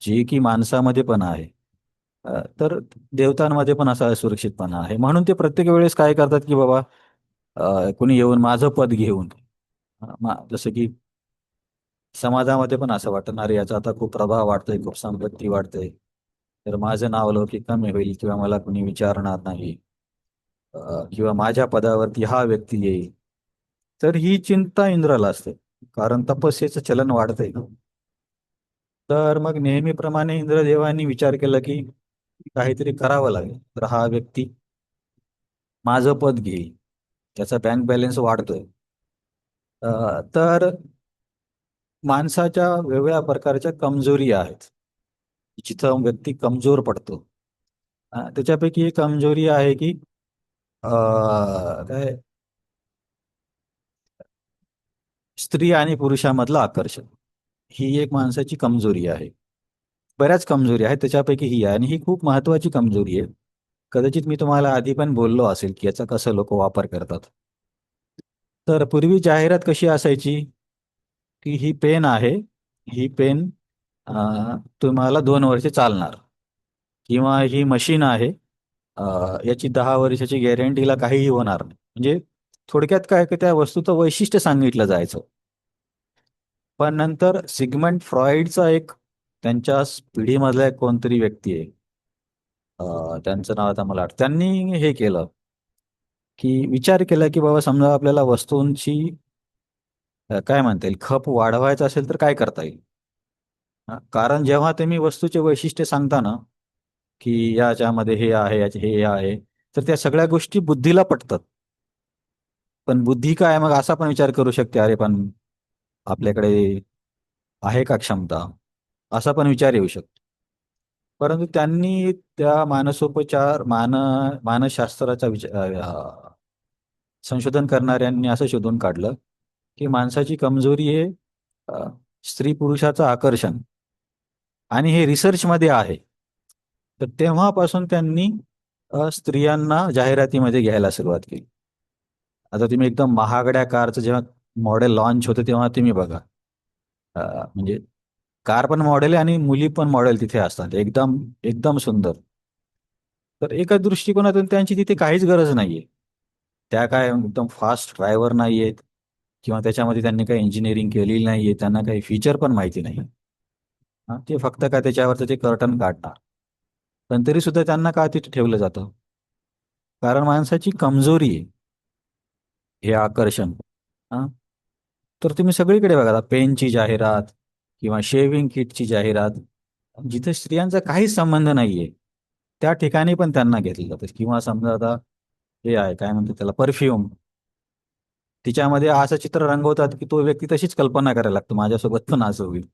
जे की माणसामध्ये पण आहे. तर देवतांमध्ये पण असा असुरक्षितपणा आहे. म्हणून ते प्रत्येक वेळेस काय करतात, की बाबा कुणी येऊन माझं पद घेऊन, जसं की समाजामध्ये पण असं वाटतं, अरे याचा आता खूप प्रभाव वाढतोय, खूप संपत्ती वाढते, तर माझं नाव लौकिक कमी होईल किंवा मला कुणी विचारणार नाही, किंवा माझ्या पदावरती हा व्यक्ती येईल. तर ही चिंता इंद्राला असते, कारण तपस्येचं चलन वाढतंय. तर मग नेहमीप्रमाणे इंद्रदेवांनी विचार केला की काहीतरी करावं लागेल. तर हा व्यक्ती माझं पद घेईल, त्याचा बँक बॅलन्स वाढतोय. तर माणसाच्या वेगवेगळ्या प्रकारच्या कमजोरी आहेत, जिथं व्यक्ती कमजोर पडतो. त्याच्यापैकी एक कमजोरी आहे की काय, स्त्री आणि पुरुषामधलं आकर्षण. ही एक माणसाची कमजोरी आहे. बऱ्याच कमजोरी आहेत, त्याच्यापैकी ही आहे, आणि ही खूप महत्वाची कमजोरी आहे. कदाचित मी तुम्हाला आधी पण बोललो असेल की याचा कसं लोक वापर करतात. तर पूर्वी जाहिरात कशी असायची, की ही पेन आहे, ही पेन तुम्हाला 2 वर्षे चालणार, किंवा ही मशीन आहे, याची 10 वर्षाची गॅरंटीला काहीही होणार नाही. म्हणजे थोडक्यात काय, की त्या वस्तूचं वैशिष्ट्य सांगितलं जायचं. पण नंतर सिगमंड फ्रॉइडचा एक, त्यांच्या पिढीमधला एक कोणतरी व्यक्ती आहे, त्यांचं नाव आता मला आठवतं, त्यांनी हे केलं की विचार केला की बाबा समजा आपल्याला वस्तूंची काय म्हणता येईल, खप वाढवायचा असेल तर काय करता येईल. कारण जेव्हा तुम्ही वस्तूचे वैशिष्ट्य सांगता ना, की याच्यामध्ये हे आहे, याचे हे आहे, तर त्या सगळ्या गोष्टी बुद्धीला पटतात. पण बुद्धी काय, मग असा पण विचार करू शकते, अरे पण आपल्याकडे आहे का क्षमता, असा पण विचार येऊ शकतो. परंतु त्यांनी त्या मानसशास्त्राचा संशोधन करणाऱ्यांनी असं शोधून काढलं की माणसाची कमजोरी आहे स्त्री पुरुषाचं आकर्षण, आणि हे रिसर्चमध्ये आहे. तर तेव्हापासून त्यांनी स्त्रियांना जाहिरातीमध्ये घ्यायला सुरुवात केली. आता तुम्ही एकदम महागड्या कारचं जेव्हा मॉडेल लॉन्च होतं तेव्हा तुम्ही बघा, अ, म्हणजे कार पण मॉडेल आहे आणि मुली पण मॉडेल तिथे असतात, एकदम एकदम सुंदर. तर एका दृष्टिकोनातून त्यांची तिथे काहीच गरज नाहीये. त्या काय एकदम फास्ट ड्रायव्हर नाहीयेत, किंवा त्याच्यामध्ये त्यांनी काही इंजिनिअरिंग केलेली नाहीये, त्यांना काही फीचर पण माहिती नाही. ते फक्त काय त्याच्यावरचं ते कर्टन काढणार. पण तरी सुद्धा त्यांना का तिथे ठेवलं जातं, कारण माणसाची कमजोरी आहे हे आकर्षण. हा, तर तुम्ही सगळीकडे बघा, आता पेनची जाहिरात किंवा शेविंग किटची जाहिरात, जिथे स्त्रियांचा काहीच संबंध नाहीये त्या ठिकाणी पण त्यांना घेतलं जातं. किंवा समजा आता हे आहे, काय म्हणतात त्याला, परफ्यूम, तिच्यामध्ये असं चित्र रंगवतात की तो व्यक्ती तशीच कल्पना करायला लागतो, माझ्यासोबत पण असं होईल.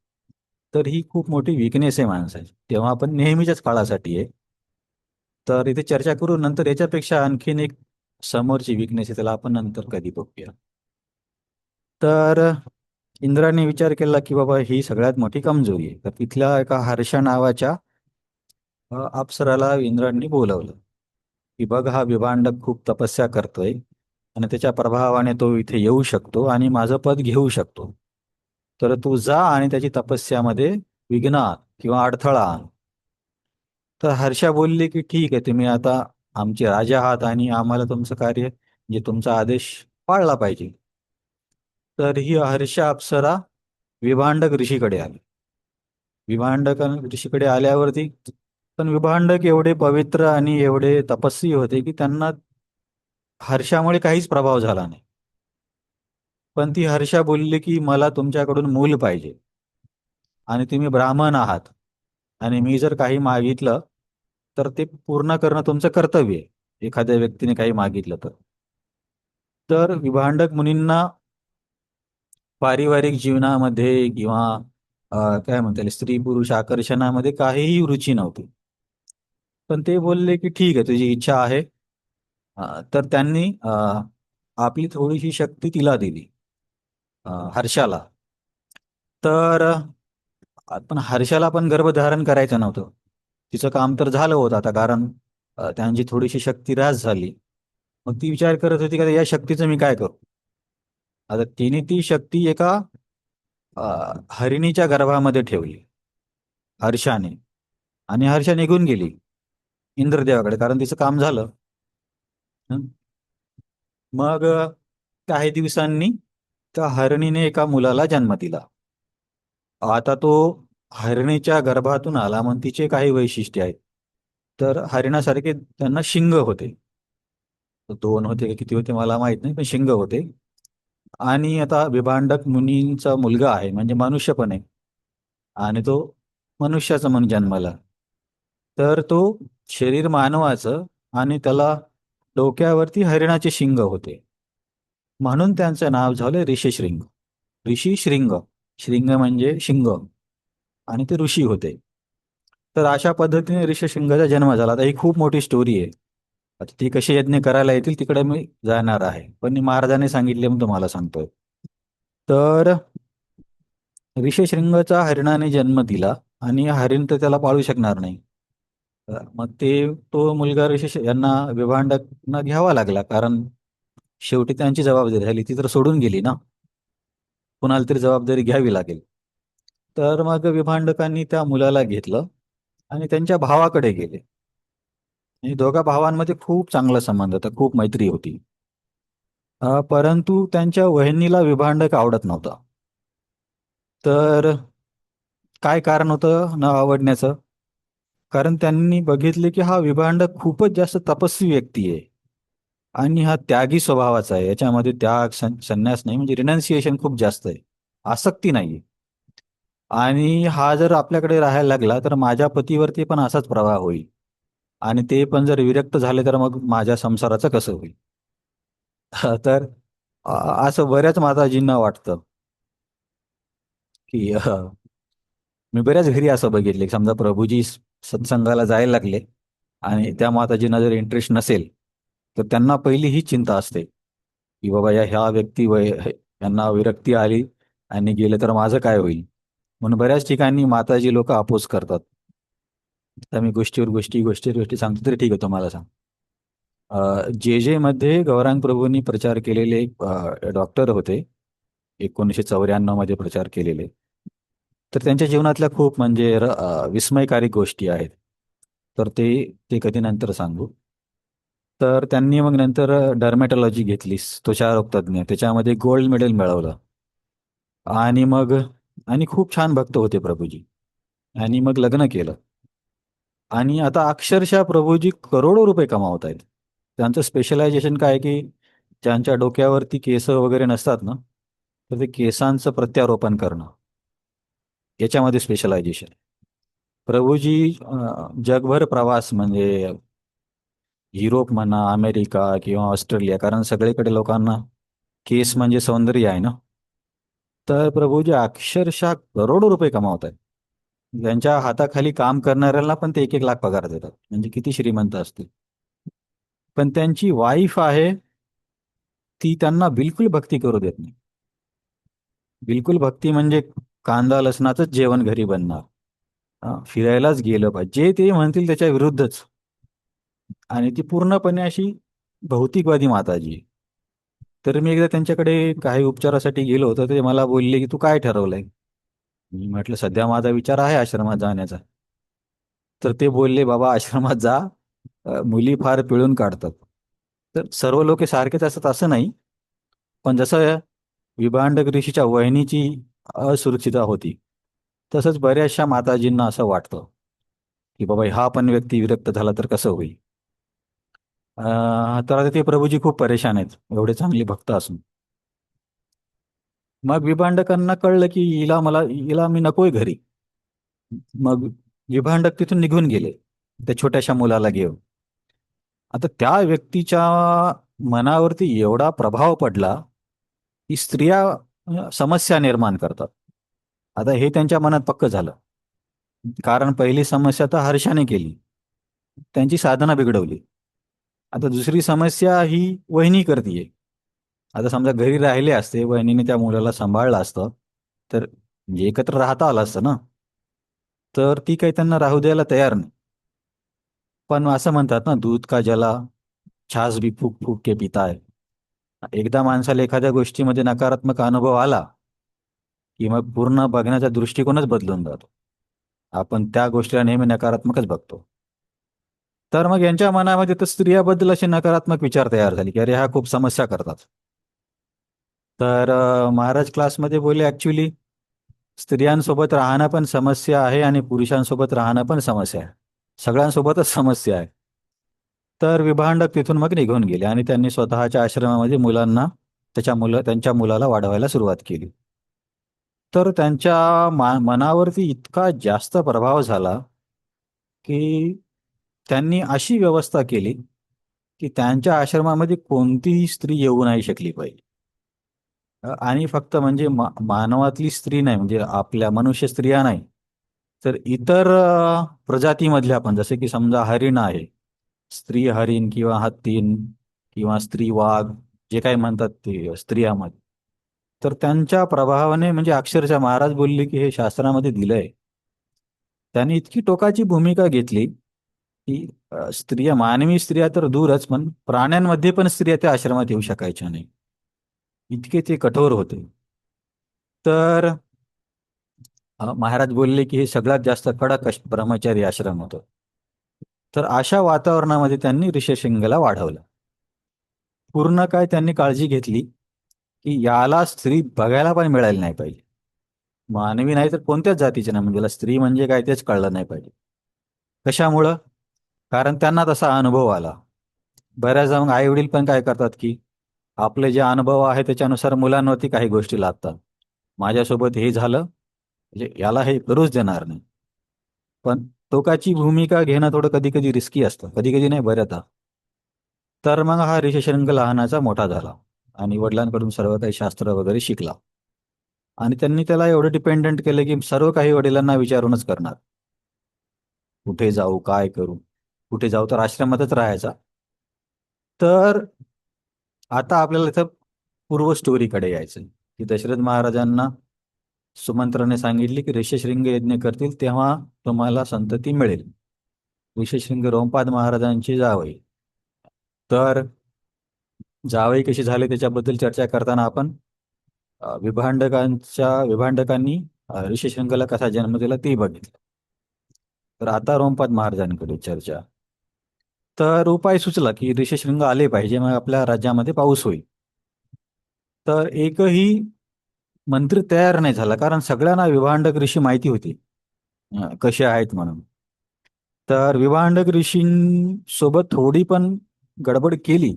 तर ही खूप मोठी विकनेस आहे माणसाची, तेव्हा आपण नेहमीच्याच काळासाठी आहे. तर इथे चर्चा करू नंतर, याच्यापेक्षा आणखीन एक समोरची विकनेस आहे, त्याला आपण नंतर कधी बघूया. तर इंद्राने विचार केला की बाबा ही सगळ्यात मोठी कमजोरी आहे. तर तिथल्या एका हर्षा नावाच्या अप्सराला इंद्रांनी बोलवलं, की बघ हा विभांडक खूप तपस्या करतोय, आणि त्याच्या प्रभावाने तो इथे येऊ शकतो आणि माझं पद घेऊ शकतो. तर तू जा आणि त्याची तपस्यामध्ये विघ्न आण किंवा अडथळा आण. तर हर्षा बोलली की ठीक आहे, तुम्ही आता आमचे राजा आहात आणि आम्हाला तुमचं कार्य, म्हणजे तुमचा आदेश पाळला पाहिजे. तर ही हर्षा अप्सरा विभांडक ऋषीकडे आली. विभांडक ऋषीकडे आल्यावरती, पण विभांडक एवढे पवित्र आणि एवढे तपस्वी होते की त्यांना हर्षामुळे काहीच प्रभाव झाला नाही. पण ती हर्षा बोलली की मला तुमच्याकडून मूल पाहिजे, आणि तुम्ही ब्राह्मण आहात, आणि मी जर काही मागितलं तर ते पूर्ण करणं तुमचं कर्तव्य आहे, एखाद्या व्यक्तीने काही मागितलं तर. तर विभांडक मुनींना पारिवारिक जीवनामध्ये किंवा काय म्हणता येईल, स्त्री पुरुष आकर्षणामध्ये काहीही रुची नव्हती. पण ते बोलले की ठीक आहे, तुझी इच्छा आहे. तर त्यांनी आपली थोडीशी शक्ती तिला दिली, हर्षाला. तर पण हर्षाला पण गर्भधारण करायचं नव्हतं. तिचं काम तर झालं होतं आता, कारण त्यांची थोडीशी शक्ती ऱ्हास झाली. मग ती विचार करत होती का या शक्तीचं मी काय करू. आता तिने ती शक्ती एका हरिणीच्या गर्भामध्ये ठेवली, हर्षाने. आणि हर्षा निघून गेली इंद्रदेवाकडे, कारण तिचं काम झालं. हं. मग काही दिवसांनी त्या हरिणीने एका मुलाला जन्म दिला. आता तो हरिणीच्या गर्भातून आला, मग तिचे काही वैशिष्ट्य आहेत. तर हरिणासारखे त्यांना शिंग होते. दोन होते का किती होते मला माहित नाही, पण शिंग होते. आणि आता विभांडक मुनींचा मुलगा आहे, म्हणजे मनुष्य पण आहे. आणि तो मनुष्याचा म्हणून जन्माला. तर तो शरीर मानवाचं, आणि त्याला डोक्यावरती हरिणाचे शिंग होते. म्हणून त्यांचं नाव झालं ऋषीशृंग. ऋषी श्रिंग. श्रिंग म्हणजे शिंग. आणि ते ऋषी होते. तर अशा पद्धतीने ऋषशृंगाचा जन्म झाला. आता ही खूप मोठी स्टोरी आहे. आता ती कशी यज्ञ करायला येतील तिकडे मी जाणार आहे, पण मी महाराजांनी सांगितले म्हणून तुम्हाला सांगतोय. तर ऋषशृंगाचा हरिणाने जन्म दिला, आणि हरिण तर त्याला पाळू शकणार नाही. मग तो मुलगा यांना विभांडकना घ्यावा लागला, कारण शेवटी त्यांची जबाबदारी झाली, ती तर सोडून गेली ना, कुणाला तरी जबाबदारी घ्यावी लागेल. तर मग विभांडकांनी त्या मुलाला घेतलं आणि त्यांच्या भावाकडे गेले. आणि दोघा भावांमध्ये खूप चांगला संबंध होता, खूप मैत्री होती. परंतु त्यांच्या वहिनीला विभांडक आवडत नव्हता. तर काय कारण होतं न आवडण्याचं? कारण त्यांनी बघितले की हा विभांडक खूपच जास्त तपस्वी व्यक्ती आहे, आणि हा त्यागी स्वभावाचा आहे. याच्यामध्ये त्याग, संन्यास नाही, म्हणजे रिनान्सिएशन खूप जास्त आहे, आसक्ती नाही. आणि हा जर आपल्याकडे राहायला लागला तर माझ्या पतीवरती पण असाच प्रभाव होईल, आणि ते पण जर विरक्त झाले तर मग माझ्या संसाराचं कसं होईल. तर असं बऱ्याच माताजींना वाटतं की मी बऱ्याच घरी असं बघितले, समजा प्रभूजी सत्संगाला जायला लागले आणि त्या माताजींना जर इंटरेस्ट नसेल, तर त्यांना पहिली ही चिंता असते की बाबा ह्या व्यक्ती यांना विरक्ती आली आणि गेले तर माझं काय होईल. म्हणून बऱ्याच ठिकाणी माताजी लोक अपोज करतात. तर मी गोष्टीवर गोष्टी सांगतो तरी ठीक आहे, तुम्हाला सांग. जे मध्ये गौरांग प्रभूंनी प्रचार केलेले एक डॉक्टर होते, 1994 मध्ये प्रचार केलेले. तर त्यांच्या जीवनातल्या खूप म्हणजे विस्मयकारी गोष्टी आहेत. तर ते ते कधी नंतर सांगू. तर त्यांनी मग नंतर डर्मॅटॉलॉजी घेतली, त्वचारोग तज्ज्ञ, त्याच्यामध्ये गोल्ड मेडल मिळवलं. आणि मग खूप छान भक्त होते प्रभूजी. आणि मग लग्न केलं. आणि आता अक्षरशः प्रभूजी करोडो रुपये कमावत आहेत. त्यांचं स्पेशलायझेशन काय आहे की ज्यांच्या डोक्यावरती केस वगैरे नसतात ना, तर ते केसांचं प्रत्यारोपण करणं, याच्यामध्ये स्पेशलायझेशन. प्रभूजी जगभर प्रवास, म्हणजे युरोप म्हणा, अमेरिका किंवा ऑस्ट्रेलिया, कारण सगळीकडे लोकांना केस म्हणजे सौंदर्य आहे ना. तर प्रभूजी अक्षरशः करोडो रुपये कमावत आहेत. त्यांच्या हाताखाली काम करणाऱ्यांना पण ते 1-1 लाख पगार देतात, म्हणजे किती श्रीमंत असतील. पण त्यांची वाईफ आहे, ती त्यांना बिलकुल भक्ती करू देत नाही. बिलकुल भक्ती म्हणजे कांदा लसणाचंच जेवण घरी बनणार, फिरायलाच गेलं पाहिजे, जे ते म्हणतील त्याच्या विरुद्धच. आणि ती पूर्णपणे अशी भौतिकवादी माताजी आहे. तर मी एकदा त्यांच्याकडे काही उपचारासाठी गेलो होतो, ते मला बोलले की तू काय ठरवलंय. मी म्हटलं सध्या माझा विचार आहे आश्रमात जाण्याचा. तर ते बोलले बाबा आश्रमात जा, मुली फार पिळून काढतात. तर सर्व लोक सारखेच असतात असं नाही, पण जसं विभांडक ऋषीच्या वहिनीची असुरक्षितता होती, तसंच बऱ्याचशा माताजींना असं वाटतं की बाबा हा पण व्यक्ती विरक्त झाला तर कसं होईल. तर आता ते प्रभूजी खूप परेशान आहेत, एवढे चांगले भक्त असून. मग विभांडकांना कळलं की हिला मी नकोय घरी. मग विभांडक तिथून निघून गेले त्या छोट्याशा मुलाला घेऊन. आता त्या व्यक्तीच्या मनावरती एवढा प्रभाव पडला की स्त्रिया समस्या निर्माण करतात. आता हे त्यांच्या मनात पक्क झालं, कारण पहिली समस्या तर हर्षाने केली, त्यांची साधना बिघडवली. आता दुसरी समस्या ही वहिनी करतीये, आता समजा घरी राहिले असते, वहिनीने त्या मुलाला सांभाळलं असतं, तर म्हणजे एकत्र राहता आलं असतं ना, तर ती काही त्यांना राहू द्यायला तयार नाही. पण असं म्हणतात ना, दूध का जला, छास भी फूक फूक के पिता है. एकदा माणसाला एखाद्या गोष्टीमध्ये नकारात्मक अनुभव आला की मग पूर्ण बघण्याचा दृष्टिकोनच बदलून जातो. आपण त्या गोष्टीला नेहमी नकारात्मकच बघतो. तर मग यांच्या मनामध्ये तर स्त्रियाबद्दल असे नकारात्मक विचार तयार झाले की अरे ह्या खूप समस्या करतात. तर महाराज क्लासमध्ये बोलले ऍक्च्युली स्त्रियांसोबत राहणं पण समस्या आहे आणि पुरुषांसोबत राहणं पण समस्या आहे. सगळ्यांसोबतच समस्या आहे. तर विभांडक तिथून मग निघून गेले आणि त्यांनी स्वतःच्या आश्रमामध्ये मुलांना त्यांच्या मुलाला वाढवायला सुरुवात केली. तर त्यांच्या मनावरती इतका जास्त प्रभाव झाला की त्यांनी अशी व्यवस्था केली की त्यांच्या आश्रमामध्ये कोणतीही स्त्री येऊ नाही शकली पाहिजे. आणि फक्त म्हणजे मानवातली स्त्री नाही, म्हणजे आपल्या मनुष्य स्त्रिया नाही, तर इतर प्रजातीमधल्या पण, जसे की समजा हरिण आहे, स्त्री हरिण किंवा हत्तीन किंवा स्त्री वाघ, जे काही म्हणतात ते स्त्रियामध्ये, तर त्यांच्या प्रभावाने म्हणजे अक्षरशः महाराज बोलले की हे शास्त्रामध्ये दिलंय. त्यांनी इतकी टोकाची भूमिका घेतली की स्त्रिया, मानवी स्त्रिया तर दूरच, पण प्राण्यांमध्ये पण स्त्रिया त्या आश्रमात येऊ शकायच्या नाही, इतके ते कठोर होते. तर महाराज बोलले की हे सगळ्यात जास्त कडक ब्रह्मचारी आश्रम होतं. तर अशा वातावरणामध्ये त्यांनी ऋषशृंगला वाढवलं. पूर्ण काय त्यांनी काळजी घेतली की याला स्त्री बघायला पण मिळायला नाही पाहिजे. मानवी नाही तर कोणत्याच जातीचे नाही, म्हणजे याला स्त्री म्हणजे काय तेच कळलं नाही पाहिजे. कशामुळं? कारण त्यांना तसा अनुभव आला. बऱ्याचदा मग आई वडील पण काय करतात की आपले जे अनुभव आहे त्याच्यानुसार मुलांवरती काही गोष्टी लादतात. माझ्यासोबत हे झालं म्हणजे याला हे करूच देणार नाही. पण टोकाची भूमिका घेणं थोडं कधी कधी रिस्की असतं, कधी कधी नाही, बऱ्याचदा. तर मग हा ऋषशृंग लहानाचा मोठा झाला आणि वडिलांकडून सर्व काही शास्त्र वगैरे शिकला. आणि त्यांनी त्याला एवढं डिपेंडंट केलं की सर्व काही वडिलांना विचारूनच करणार. कुठे जाऊ, काय करू, कुठे जाऊ, तर आश्रमातच राहायचा. तर आता आपल्याला इथं पूर्व स्टोरीकडे यायचं की दशरथ महाराजांना सुमंत्राने सांगितले की ऋषशृंग यज्ञ करतील तेव्हा तुम्हाला संतती मिळेल. ऋषशृंग रोमपाद महाराजांची जावई. तर जावई कशी झाले त्याच्याबद्दल चर्चा करताना आपण विभांडकांनी ऋषशृंगला कसा जन्म दिला ते बघितलं. तर आता रोमपाद महाराजांकडे चर्चा. तर उपाय सुचला की ऋषशृंग आले पाहिजे, मग आपल्या राज्यामध्ये पाऊस होईल. तर एकही मंत्री तयार नाही झाला, कारण सगळ्यांना विभांडक ऋषी माहिती होती कसे आहेत म्हणून. तर विभांडक ऋषींसोबत थोडी पण गडबड केली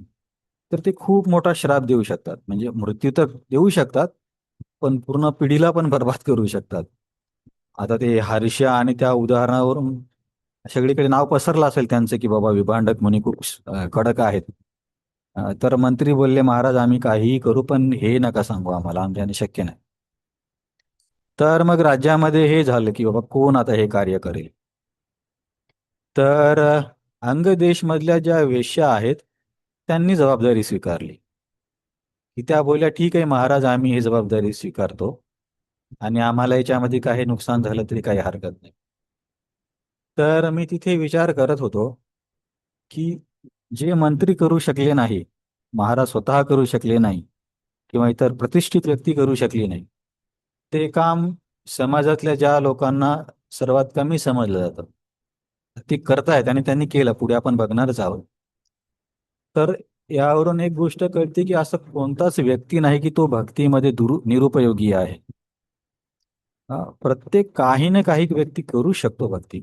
तर ते खूप मोठा श्राप देऊ शकतात, म्हणजे मृत्यू तर देऊ शकतात पण पूर्ण पिढीला पण बर्बाद करू शकतात. आता ते हर्षा आणि त्या उदाहरणावरून सगळीकडे नाव पसरलं असेल त्यांचं की बाबा विभांडक मुनी खूप कडक आहेत. तर मंत्री बोलले महाराज आम्ही काहीही करू पण हे नका सांगू आम्हाला, आमच्याने शक्य नाही. तर मग राज्यामध्ये हे झालं की बाबा कोण आता हे कार्य करेल. तर अंगदेश मधल्या ज्या वेश्या आहेत त्यांनी जबाबदारी स्वीकारली की त्या बोलल्या ठीक आहे महाराज आम्ही ही जबाबदारी स्वीकारतो आणि आम्हाला याच्यामध्ये काही नुकसान झालं तरी काही हरकत नाही. तर मी तिथे विचार करत होतो की जे मंत्री करू शकले नाही, महाराज स्वतः करू शकले नाही किंवा इतर प्रतिष्ठित व्यक्ती करू शकली नाही, ते काम समाजातल्या ज्या लोकांना सर्वात कमी समजलं जातं ते करतायत आणि त्यांनी केलं, पुढे आपण बघणारच आहोत. तर यावरून एक गोष्ट कळते की असं कोणताच व्यक्ती नाही की तो भक्तीमध्ये निरुपयोगी आहे. प्रत्येक काही ना काही व्यक्ती करू शकतो भक्ती.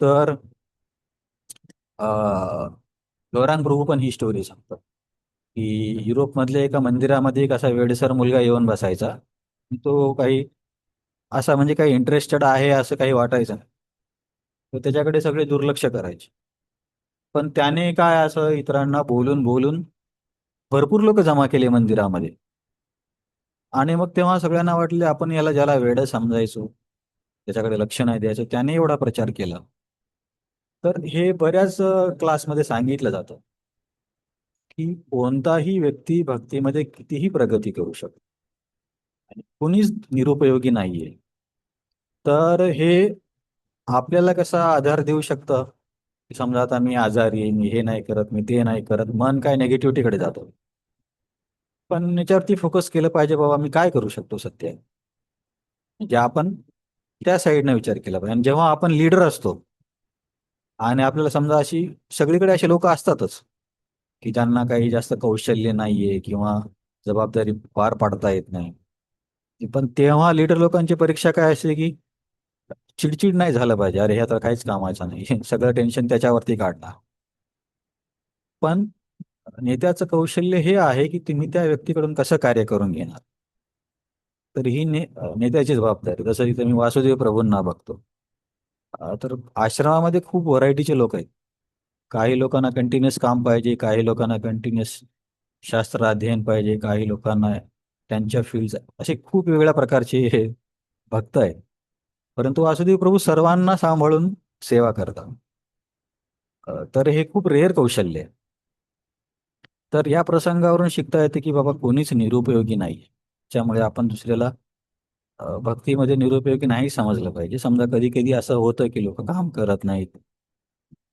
तर गौरांग प्रभू पण ही स्टोरी सांगतात की युरोपमधल्या एका मंदिरामध्ये एक असा वेडसर मुलगा येऊन बसायचा. तो काही असा म्हणजे काही इंटरेस्टेड आहे असं काही वाटायचं नाही. तर त्याच्याकडे सगळे दुर्लक्ष करायचे. पण त्याने काय असं इतरांना बोलून बोलून भरपूर लोक जमा केले मंदिरामध्ये. आणि मग तेव्हा सगळ्यांना वाटले आपण याला ज्याला वेड समजायचो त्याच्याकडे लक्ष नाही द्यायचं त्याने एवढा प्रचार केला. तर हे बऱ्याच क्लासमध्ये सांगितलं जातं की कोणताही व्यक्ती भक्तीमध्ये कितीही प्रगती करू शकतो आणि कुणीच निरुपयोगी नाहीये. तर हे आपल्याला कसा आधार देऊ शकतं, की समजा आता मी आजारी आहे, मी हे नाही करत, मी ते नाही करत, मन काय निगेटिव्हिटीकडे जातं. पण याच्यावरती फोकस केलं पाहिजे, बाबा मी काय करू शकतो सध्या. म्हणजे आपण त्या साईडने विचार केला पाहिजे. आणि जेव्हा आपण लीडर असतो आणि आपल्याला समजा अशी सगळीकडे असे लोक असतातच, की ज्यांना काही जास्त कौशल्य नाहीये किंवा जबाबदारी पार पाडता येत नाही. पण तेव्हा लीडर लोकांची परीक्षा काय असते, की चिडचिड नाही झालं पाहिजे, अरे हे आता काहीच कामाचं नाही, सगळं टेन्शन त्याच्यावरती काढणार. पण नेत्याचं कौशल्य हे आहे की तुम्ही त्या व्यक्तीकडून कसं कार्य करून घेणार. तर ही नेत्याची जबाबदारी. जसं इथे मी वासुदेव प्रभूंना बघतो. तर आश्रमामध्ये खूप व्हरायटीचे लोक आहेत. काही लोकांना कंटिन्युअस काम पाहिजे, काही लोकांना कंटिन्युअस शास्त्र अध्ययन पाहिजे, काही लोकांना त्यांच्या फील्ड, असे खूप वेगळ्या प्रकारचे हे भक्त आहेत. परंतु वासुदेव प्रभू सर्वांना सांभाळून सेवा करतात. तर हे खूप रेअर कौशल्य आहे. तर या प्रसंगावरून शिकता येते की बाबा कोणीच निरुपयोगी नाही. त्यामुळे आपण दुसऱ्याला भक्तीमध्ये निरुपयोगी नाही समजलं पाहिजे. समजा कधी कधी असं होतं की लोक काम करत नाहीत,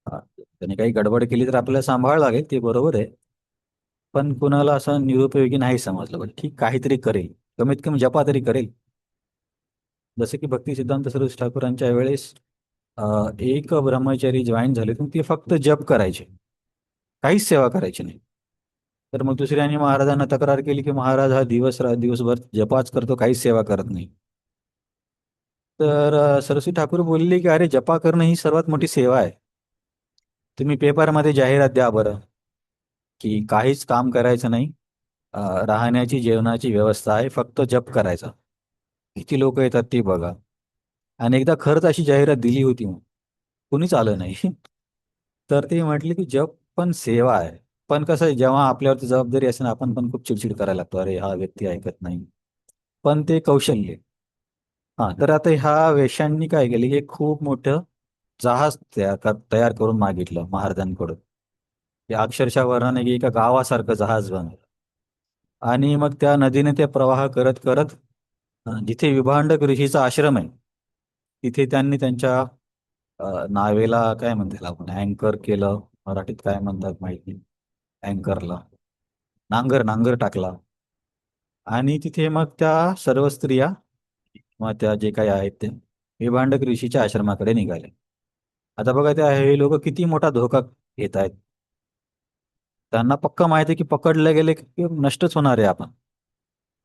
त्याने काही गडबड केली तर आपल्याला सांभाळावं लागेल, ते बरोबर आहे. पण कुणाला असं निरुपयोगी नाही समजलं पाहिजे. ठीक, काहीतरी करेल, कमीत कमी जपा तरी करेल. जसं की भक्ती सिद्धांत सरस्वती ठाकूरांच्या वेळेस एक ब्रह्मचारी जॉईन झाले, तर ते फक्त जप करायचे, काहीच सेवा करायची नाही. तर मग दुसऱ्यांनी महाराजांना तक्रार केली की महाराज हा दिवसभर जपाच करतो, काहीच सेवा करत नाही. तर सरस्वती ठाकूर बोलले की अरे, जपा करणं ही सर्वात मोठी सेवा आहे. तुम्ही पेपरमध्ये जाहिरात द्या बरं, की काहीच काम करायचं नाही, अ, राहण्याची जेवणाची व्यवस्था आहे, फक्त जप करायचा. किती लोक येतात ते बघा. आणि एकदा खरंच अशी जाहिरात दिली होती, मग कुणीच आलं नाही. तर ते म्हटले की जप पण सेवा आहे. पण कसं आहे, जेव्हा आपल्यावरती जबाबदारी असते ना, आपण पण खूप चिडचिड करायला लागतो, अरे हा व्यक्ती ऐकत नाही. पण ते कौशल्य. हा, तर आता ह्या वेश्यांनी काय केलं, की एक खूप मोठं जहाज तयार करून मागितलं महाराजांकडून. ते अक्षरशः वर्णन आहे की एका गावासारखं जहाज बनवलं. आणि मग त्या नदीने ते प्रवाह करत करत जिथे विभांडक ऋषीचा आश्रम आहे, तिथे त्यांनी त्यांच्या नावेला काय म्हणतात आपण, अँकर केलं, मराठीत काय म्हणतात माहिती नाही, अँकरला नांगर नांगर टाकला. आणि तिथे मग त्या सर्व स्त्रिया किंवा त्या जे काही आहेत ते विभांडक ऋषीच्या आश्रमाकडे निघाले. आता बघा, त्या हे लोक किती मोठा धोका घेत आहेत. त्यांना पक्का माहिती आहे की पकडले गेले की नष्टच होणार आहे आपण.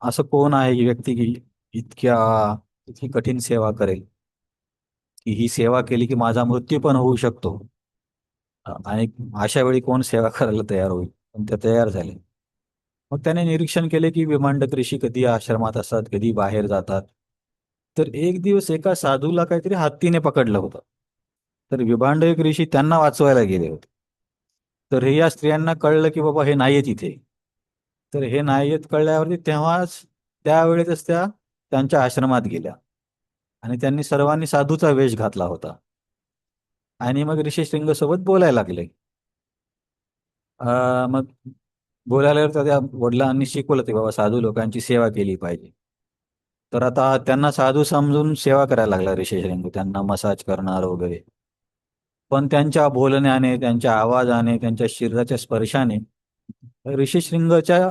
असं कोण आहे ही व्यक्ती की इतक्या इतकी कठीण सेवा करेल, की ही सेवा केली की माझा मृत्यू पण होऊ शकतो. आणि अशा वेळी कोण सेवा करायला तयार होईल. पण ते तयार झाले. मग त्याने निरीक्षण केले की विमांडक ऋषी कधी आश्रमात असतात, कधी बाहेर जातात. तर एक दिवस एका साधूला काहीतरी हत्तीने पकडलं होतं. तर विभांडक ऋषी त्यांना वाचवायला गेले होते. तर हे या स्त्रियांना कळलं की बाबा हे नाहीयेत इथे. तर हे नाहीयेत कळल्यावरती तेव्हाच त्यावेळेतच त्या त्यांच्या आश्रमात गेल्या आणि त्यांनी सर्वांनी साधूचा वेश घातला होता. आणि मग ऋषी सोबत बोलायला लागले. मग बोलायला गेलं तर त्या वडिलांनी शिकवलं ते बाबा साधू लोकांची सेवा केली पाहिजे. तर आता त्यांना साधू समजून सेवा करायला लागला ऋषीशृंग, त्यांना मसाज करणार वगैरे. पण त्यांच्या बोलण्याने, त्यांच्या आवाजाने, त्यांच्या शरीराच्या स्पर्शाने ऋषीशृंगाच्या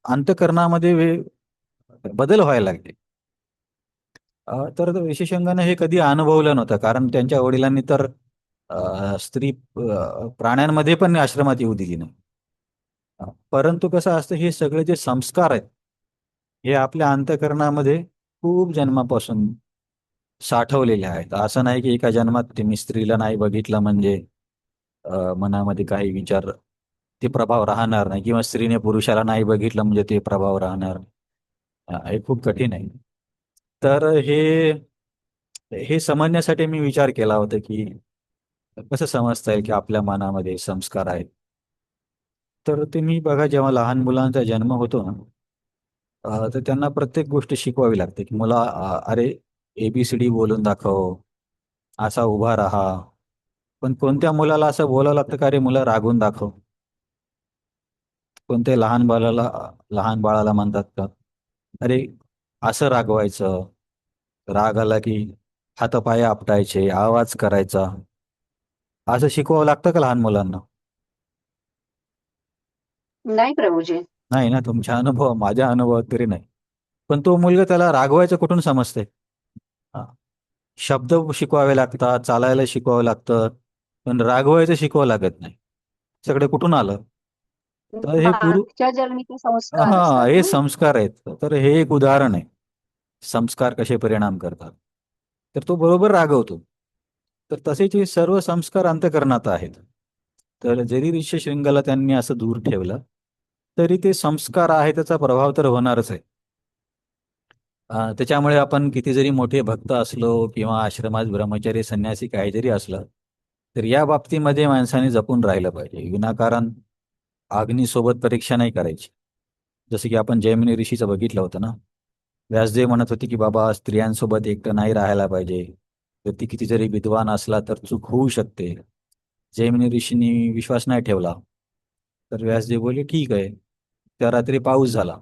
अंतःकरणामध्ये बदल व्हायला लागले. तर ऋषीशृंगाने हे कधी अनुभवलं नव्हतं, कारण त्यांच्या वडिलांनी तर स्त्री प्राण्यांमध्ये पण आश्रमात येऊ दिली नाही. परंतु कसं असतं, हे सगळे जे संस्कार आहेत, हे आपल्या अंतःकरणामध्ये खूप जन्मापासून साठवलेले आहेत. असं नाही की एका जन्मात तुम्ही स्त्रीला नाही बघितलं म्हणजे मनामध्ये काही विचार, ते प्रभाव राहणार नाही, किंवा स्त्रीने पुरुषाला नाही बघितलं म्हणजे ते प्रभाव राहणार नाही. हे खूप कठीण आहे. तर हे हे समजण्यासाठी मी विचार केला होता की कसं समजता येईल की आपल्या मनामध्ये संस्कार आहेत. तर तुम्ही बघा, जेव्हा लहान मुलांचा जन्म होतो ना, तर त्यांना प्रत्येक गोष्ट शिकवावी लागते की मुला, अरे ABCD बोलून दाखव, असा उभा राहा. पण कोणत्या मुलाला असं बोलावं लागतं का, अरे मुला रागून दाखव. कोणत्याही लहान बाळाला म्हणतात का, अरे असं रागवायचं, राग आला की हातापाय आपटायचे, आवाज करायचा, असं शिकवावं लागतं का लहान मुलांना? नाही प्रभूजी. नाही ना, माझ्या अनुभवात तरी नाही. पण तो मुलगा, त्याला रागवायचं कुठून समजते? हा. शब्द शिकवावे लागतात, चालायला शिकवावं लागतं, पण रागवायचं शिकवावं लागत नाही. सगळे कुठून आलं? तर हे पूर्व मागच्या जन्मीचे संस्कार हा, असतात हे ना. संस्कार आहेत. तर हे एक उदाहरण आहे, संस्कार कसे परिणाम करतात. तर तो बरोबर रागवतो. तर तसेच हे सर्व संस्कार अंतःकरणात आहेत. तर जरी ऋष्यशृंगाला त्यांनी असं दूर ठेवलं, तरी ते संस्कार आहे, त्याचा प्रभाव तर होणारच आहे. त्याच्यामुळे आपण किती जरी मोठे भक्त असलो किंवा आश्रमात ब्रह्मचारी संन्यासी काही जरी असलं, तर या बाबतीमध्ये माणसाने जपून राहिलं पाहिजे. विनाकारण अग्नीसोबत परीक्षा नाही करायची. जसं की आपण जैमिनी ऋषीचं बघितलं होतं ना. व्यासदेव म्हणत होते की बाबा, स्त्रियांसोबत एकटं नाही राहायला पाहिजे. व्यक्ती किती जरी विद्वान असला तर चूक होऊ शकते. जैमिनी ऋषींनी विश्वास नाही ठेवला. तर व्यासदेव बोलले ठीक आहे. त्या रात्री पाऊस झाला.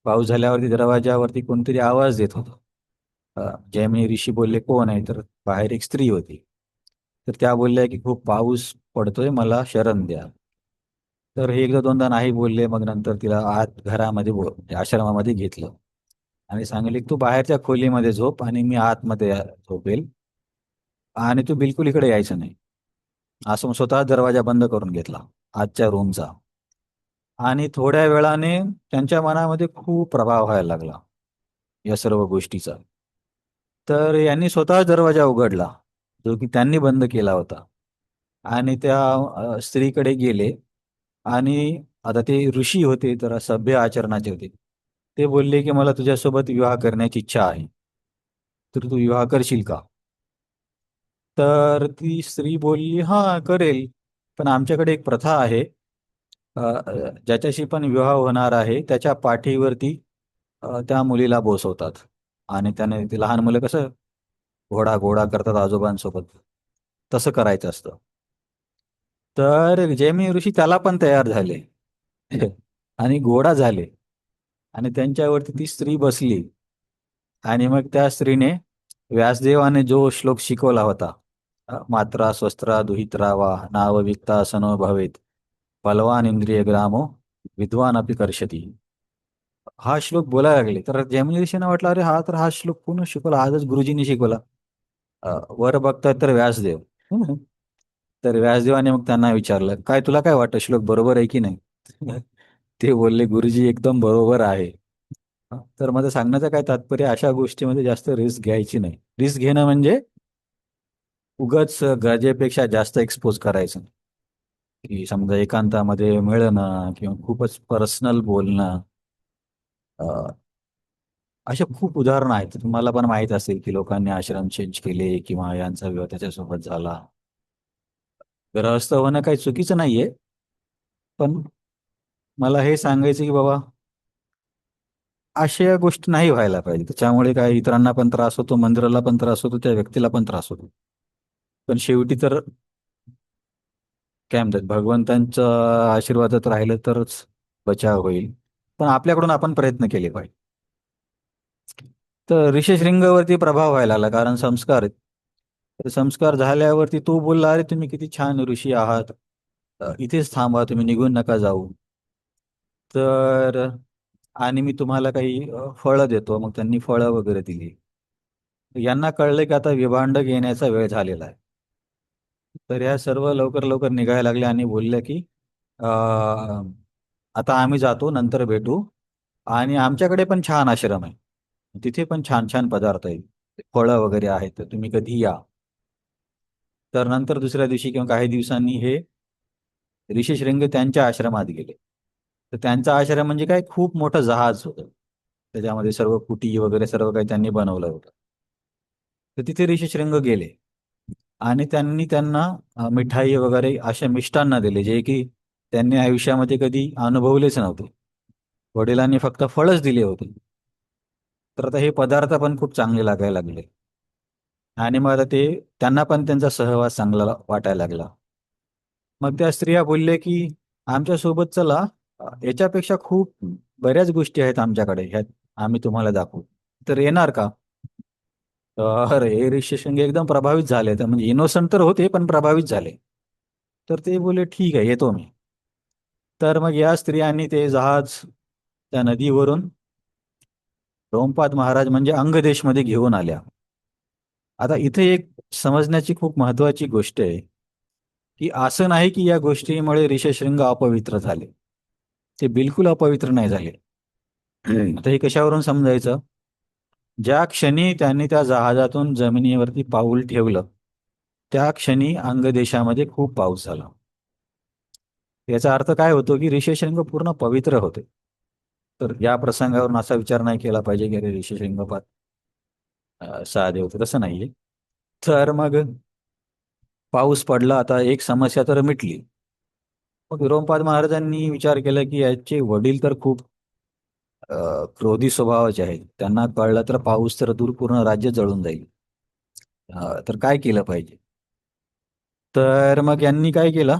पाऊस झाल्यावरती दरवाजावरती कोणतरी आवाज देत होता. जैमिनी ऋषी बोलले कोण आहे? तर बाहेर एक स्त्री होती. तर त्या बोलल्या की खूप पाऊस पडतोय, मला शरण द्या. तर हे एकदा दोनदा नाही बोलले. मग नंतर तिला आत घरामध्ये आश्रमामध्ये घेतलं आणि सांगितले की तू बाहेरच्या खोलीमध्ये झोप आणि मी आतमध्ये झोपेल, आणि तू बिलकुल इकडे यायचं नाही. असं मग स्वतः दरवाजा बंद करून घेतला आजच्या रूमचा. आणि थोड्या वेळाने त्यांच्या मनामध्ये खूप प्रभाव व्हायला लागला या सर्व गोष्टीचा. तर यांनी स्वतः दरवाजा उघडला, जो की त्यांनी बंद केला होता, आणि त्या स्त्रीकडे गेले. आणि आता ते ऋषी होते, तर सभ्य आचरणाचे होते. ते बोलले की मला तुझ्यासोबत विवाह करण्याची इच्छा आहे, तर तू विवाह करशील का? तर ती स्त्री बोलली हा, करेल. पण आमच्याकडे एक प्रथा आहे, ज्याच्याशी पण विवाह होणार आहे त्याच्या पाठीवरती त्या मुलीला बसवतात. आणि त्याने ते लहान मुलं कसं घोडा घोडा करतात आजोबांसोबत, तसं करायचं असतं. तर जैमिनी ऋषी त्याला पण तयार झाले आणि घोडा झाले, आणि त्यांच्यावरती ती स्त्री बसली. आणि मग त्या स्त्रीने व्यासदेवाने जो श्लोक शिकवला होता, मात्रा स्वस्त्रा दुहित्रा वा नाव वित्ता सनो भवेत, बलवान इंद्रिय ग्रामो विद्वान अपि कर्षती. हा श्लोक बोलायला लागले. तर जैमिनी ऋषींना वाटलं, अरे हा तर हा श्लोक कोण शिकवला? आजच गुरुजींनी शिकवला. वर बघतात तर व्यासदेव. हम्म. तर व्यासदेवाने मग त्यांना विचारलं, काय तुला काय वाटतं, श्लोक बरोबर आहे की नाही? ते बोलले, गुरुजी एकदम बरोबर आहे. तर माझं सांगण्याचं काय तात्पर्य, अशा गोष्टीमध्ये जास्त रिस्क घ्यायची नाही. रिस्क घेणं म्हणजे उगाच गरजेपेक्षा जास्त एक्सपोज करायचं नाही. की समजा एकांतामध्ये मिळणं किंवा खूपच पर्सनल बोलणं, असे खूप उदाहरणं आहेत. तुम्हाला पण माहित असेल की लोकांनी आश्रम चेंज केले किंवा यांचा विवाह त्याच्यासोबत झाला. ग्रहस्थ होणं काही चुकीचं नाहीये, पण मला हे सांगायचं की बाबा, अशा गोष्टी नाही व्हायला पाहिजे. त्याच्यामुळे काय इतरांना पण त्रास होतो, मंदिराला पण त्रास होतो, त्या व्यक्तीला पण त्रास होतो. पण शेवटी तर काय म्हणतात, भगवंतांच्या आशीर्वादात राहिलं तरच बचाव होईल. पण आपल्याकडून आपण प्रयत्न केले पाहिजे. तर ऋषशृंगावरती प्रभाव व्हायला लागला, कारण संस्कार आहेत. तर संस्कार झाल्यावरती तो बोलला, अरे तुम्ही किती छान ऋषी आहात, इथेच थांबा, तुम्ही निघून नका जाऊ. तर आणि मी तुम्हाला काही फळं देतो. मग त्यांनी फळं वगैरे दिली. यांना कळलं की आता विभांड घेण्याचा वेळ झालेला आहे. तर ह्या सर्व लवकर लवकर निघायला लागल्या आणि बोलल्या की आता आम्ही जातो, नंतर भेटू. आणि आमच्याकडे पण छान आश्रम आहे, तिथे पण छान छान पदार्थ आहेत, फळं वगैरे आहेत, तर तुम्ही कधी या. तर नंतर दुसऱ्या दिवशी किंवा काही दिवसांनी हे ऋषीशृंग त्यांच्या आश्रमात गेले. तर त्यांचा आश्रम म्हणजे काय, खूप मोठं जहाज होतं. त्याच्यामध्ये सर्व कुटी वगैरे सर्व काही त्यांनी बनवलं होतं. तर तिथे ऋषीशृंग गेले आणि त्यांनी त्यांना मिठाई वगैरे असे मिष्टान्न दिले, जे की त्यांनी आयुष्यामध्ये कधी अनुभवलेच नव्हते. वडिलांनी फक्त फळच दिले होते. तर आता हे पदार्थ पण खूप चांगले लागायला लागले. आणि मग आता ते त्यांना पण त्यांचा सहवास चांगला वाटायला लागला. मग त्या स्त्रिया बोलल्या की आमच्या सोबत चला, याच्यापेक्षा खूप बऱ्याच गोष्टी आहेत आमच्याकडे, ह्यात आम्ही तुम्हाला दाखवू. तर येणार का? तर हे ऋषिशृंग एकदम प्रभावित झाले, तर म्हणजे इनोसंट तर होते पण प्रभावित झाले. तर ते बोले ठीक आहे, येतो मी. तर मग या स्त्रियांनी ते जहाज त्या नदीवरून रोमपाद महाराज म्हणजे अंगदेशमध्ये घेऊन आल्या. आता इथे एक समजण्याची खूप महत्वाची गोष्ट आहे, की असं नाही की या गोष्टीमुळे ऋषशृंग अपवित्र झाले. ते बिलकुल अपवित्र नाही झाले. आता हे कशावरून समजायचं? ज्या क्षणी त्यांनी त्या जहाजातून जमिनीवरती पाऊल ठेवलं, त्या क्षणी अंगदेशामध्ये खूप पाऊस झाला. याचा अर्थ काय होतो, की ऋषशृंग पूर्ण पवित्र होते. तर या प्रसंगावरून असा विचार नाही केला पाहिजे की अरे ऋषशृंग साधे होते, तसं नाहीये. तर मग पाऊस पडला, आता एक समस्या तर मिटली. मग विरोमपाद महाराजांनी विचार केला की याचे वडील तर खूप क्रोधी स्वभावाचे आहेत. त्यांना कळलं तर पाऊस तर दूर, पूर्ण राज्य जळून जाईल. तर काय केलं पाहिजे? तर मग यांनी काय केलं,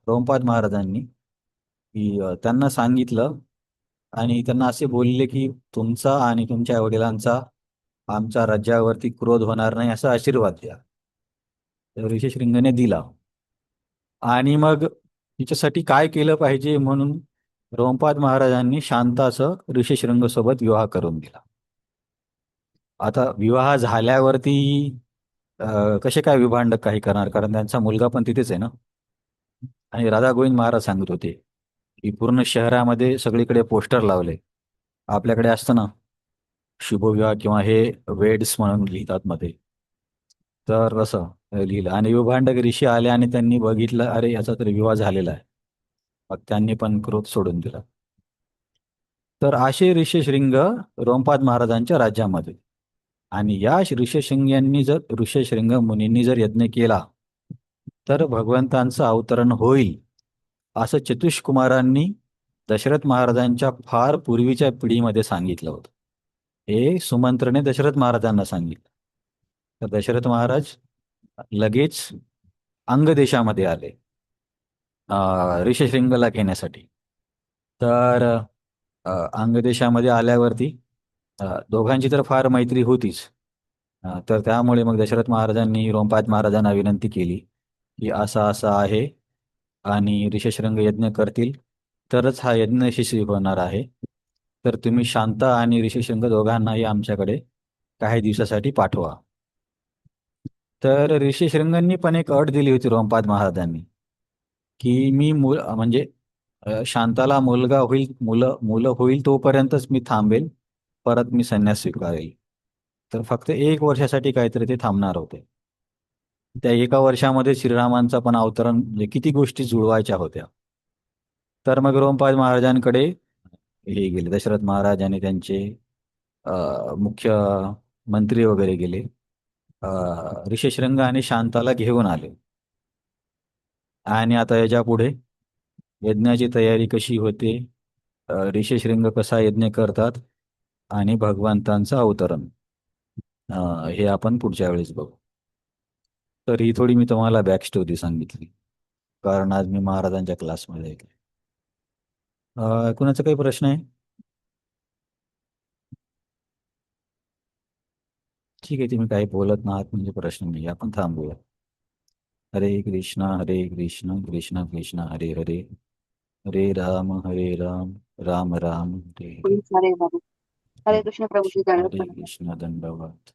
रोमपाद महाराजांनी, की त्यांना सांगितलं आणि त्यांना असे बोलले की तुमचा आणि तुमच्या वडिलांचा आमच्या राज्यावरती क्रोध होणार नाही असा आशीर्वाद द्या. तर ऋषशृंगने दिला. आणि मग तिच्यासाठी काय केलं पाहिजे म्हणून रोमपाद महाराजांनी शांताचं ऋषशृंगसोबत विवाह करून दिला. आता विवाह झाल्यावरती कसे काय विभांडक काही करणार, कारण त्यांचा मुलगा पण तिथेच आहे ना. आणि राधा गोविंद महाराज सांगत होते की पूर्ण शहरामध्ये सगळीकडे पोस्टर लावले. आपल्याकडे असतं ना शुभविवाह किंवा हे वेड्स म्हणून लिहितात मध्ये, तर असं लिहिलं. आणि विभांडक ऋषी आले आणि त्यांनी बघितलं, अरे याचा तर विवाह झालेला आहे. मग त्यांनी पण क्रोध सोडून दिला. तर असे ऋषशृंग रोमपाद महाराजांच्या राज्यामध्ये. आणि या ऋषशृंग मुनींनी जर यज्ञ केला तर भगवंतांचं अवतरण होईल, असं चतुष्कुमारांनी दशरथ महाराजांच्या फार पूर्वीच्या पिढीमध्ये सांगितलं होतं. हे सुमंत्रने दशरथ महाराजांना सांगितलं. तर दशरथ महाराज लगेच अंगदेशामध्ये आले ऋषशृंगला घेण्यासाठी. तर अंगदेशामध्ये आल्यावरती दोघांची तर फार मैत्री होतीच. तर त्यामुळे मग दशरथ महाराजांनी रोमपाद महाराजांना विनंती केली की असं असं आहे आणि ऋषशृंग यज्ञ करतील तरच हा यज्ञ यशस्वी होणार आहे. तर तुम्ही शांता आणि ऋषशृंग दोघांनाही आमच्याकडे काही दिवसासाठी पाठवा. तर ऋषशृंगांनी पण एक अट दिली होती रोमपाद महाराजांनी, की मी म्हणजे शांताला मुलगा होईल, मुलं मुलं होईल तोपर्यंतच मी थांबेल, परत मी संन्यास स्वीकारेल. तर फक्त 1 वर्षासाठी काहीतरी ते थांबणार होते. त्या 1 वर्षामध्ये श्रीरामांचा पण अवतरण, म्हणजे किती गोष्टी जुळवायच्या होत्या. तर मग रोमपाद महाराजांकडे हे गेले दशरथ महाराज आणि त्यांचे मुख्य मंत्री वगैरे गेले. ऋषशृंग आणि शांताला घेऊन आले. आणि आता याच्या पुढे यज्ञाची तयारी कशी होते, ऋषशृंग कसा यज्ञ करतात आणि भगवंतांचं अवतरण, हे आपण पुढच्या वेळेस बघू. तर ही थोडी मी तुम्हाला बॅक स्टोरी सांगितली, कारण आज मी महाराजांच्या क्लासमध्ये आहे. कुणाचा काही प्रश्न आहे? ठीक आहे, तुम्ही काही बोलत नाहात म्हणजे प्रश्न नाही, आपण थांबूया. हरे कृष्ण कृष्ण कृष्ण हरे हरे, हरे राम राम राम हरे हरे. हरे हरे. हरे कृष्ण प्रभूजी, हरे दंडवत कृष्ण दंडवत.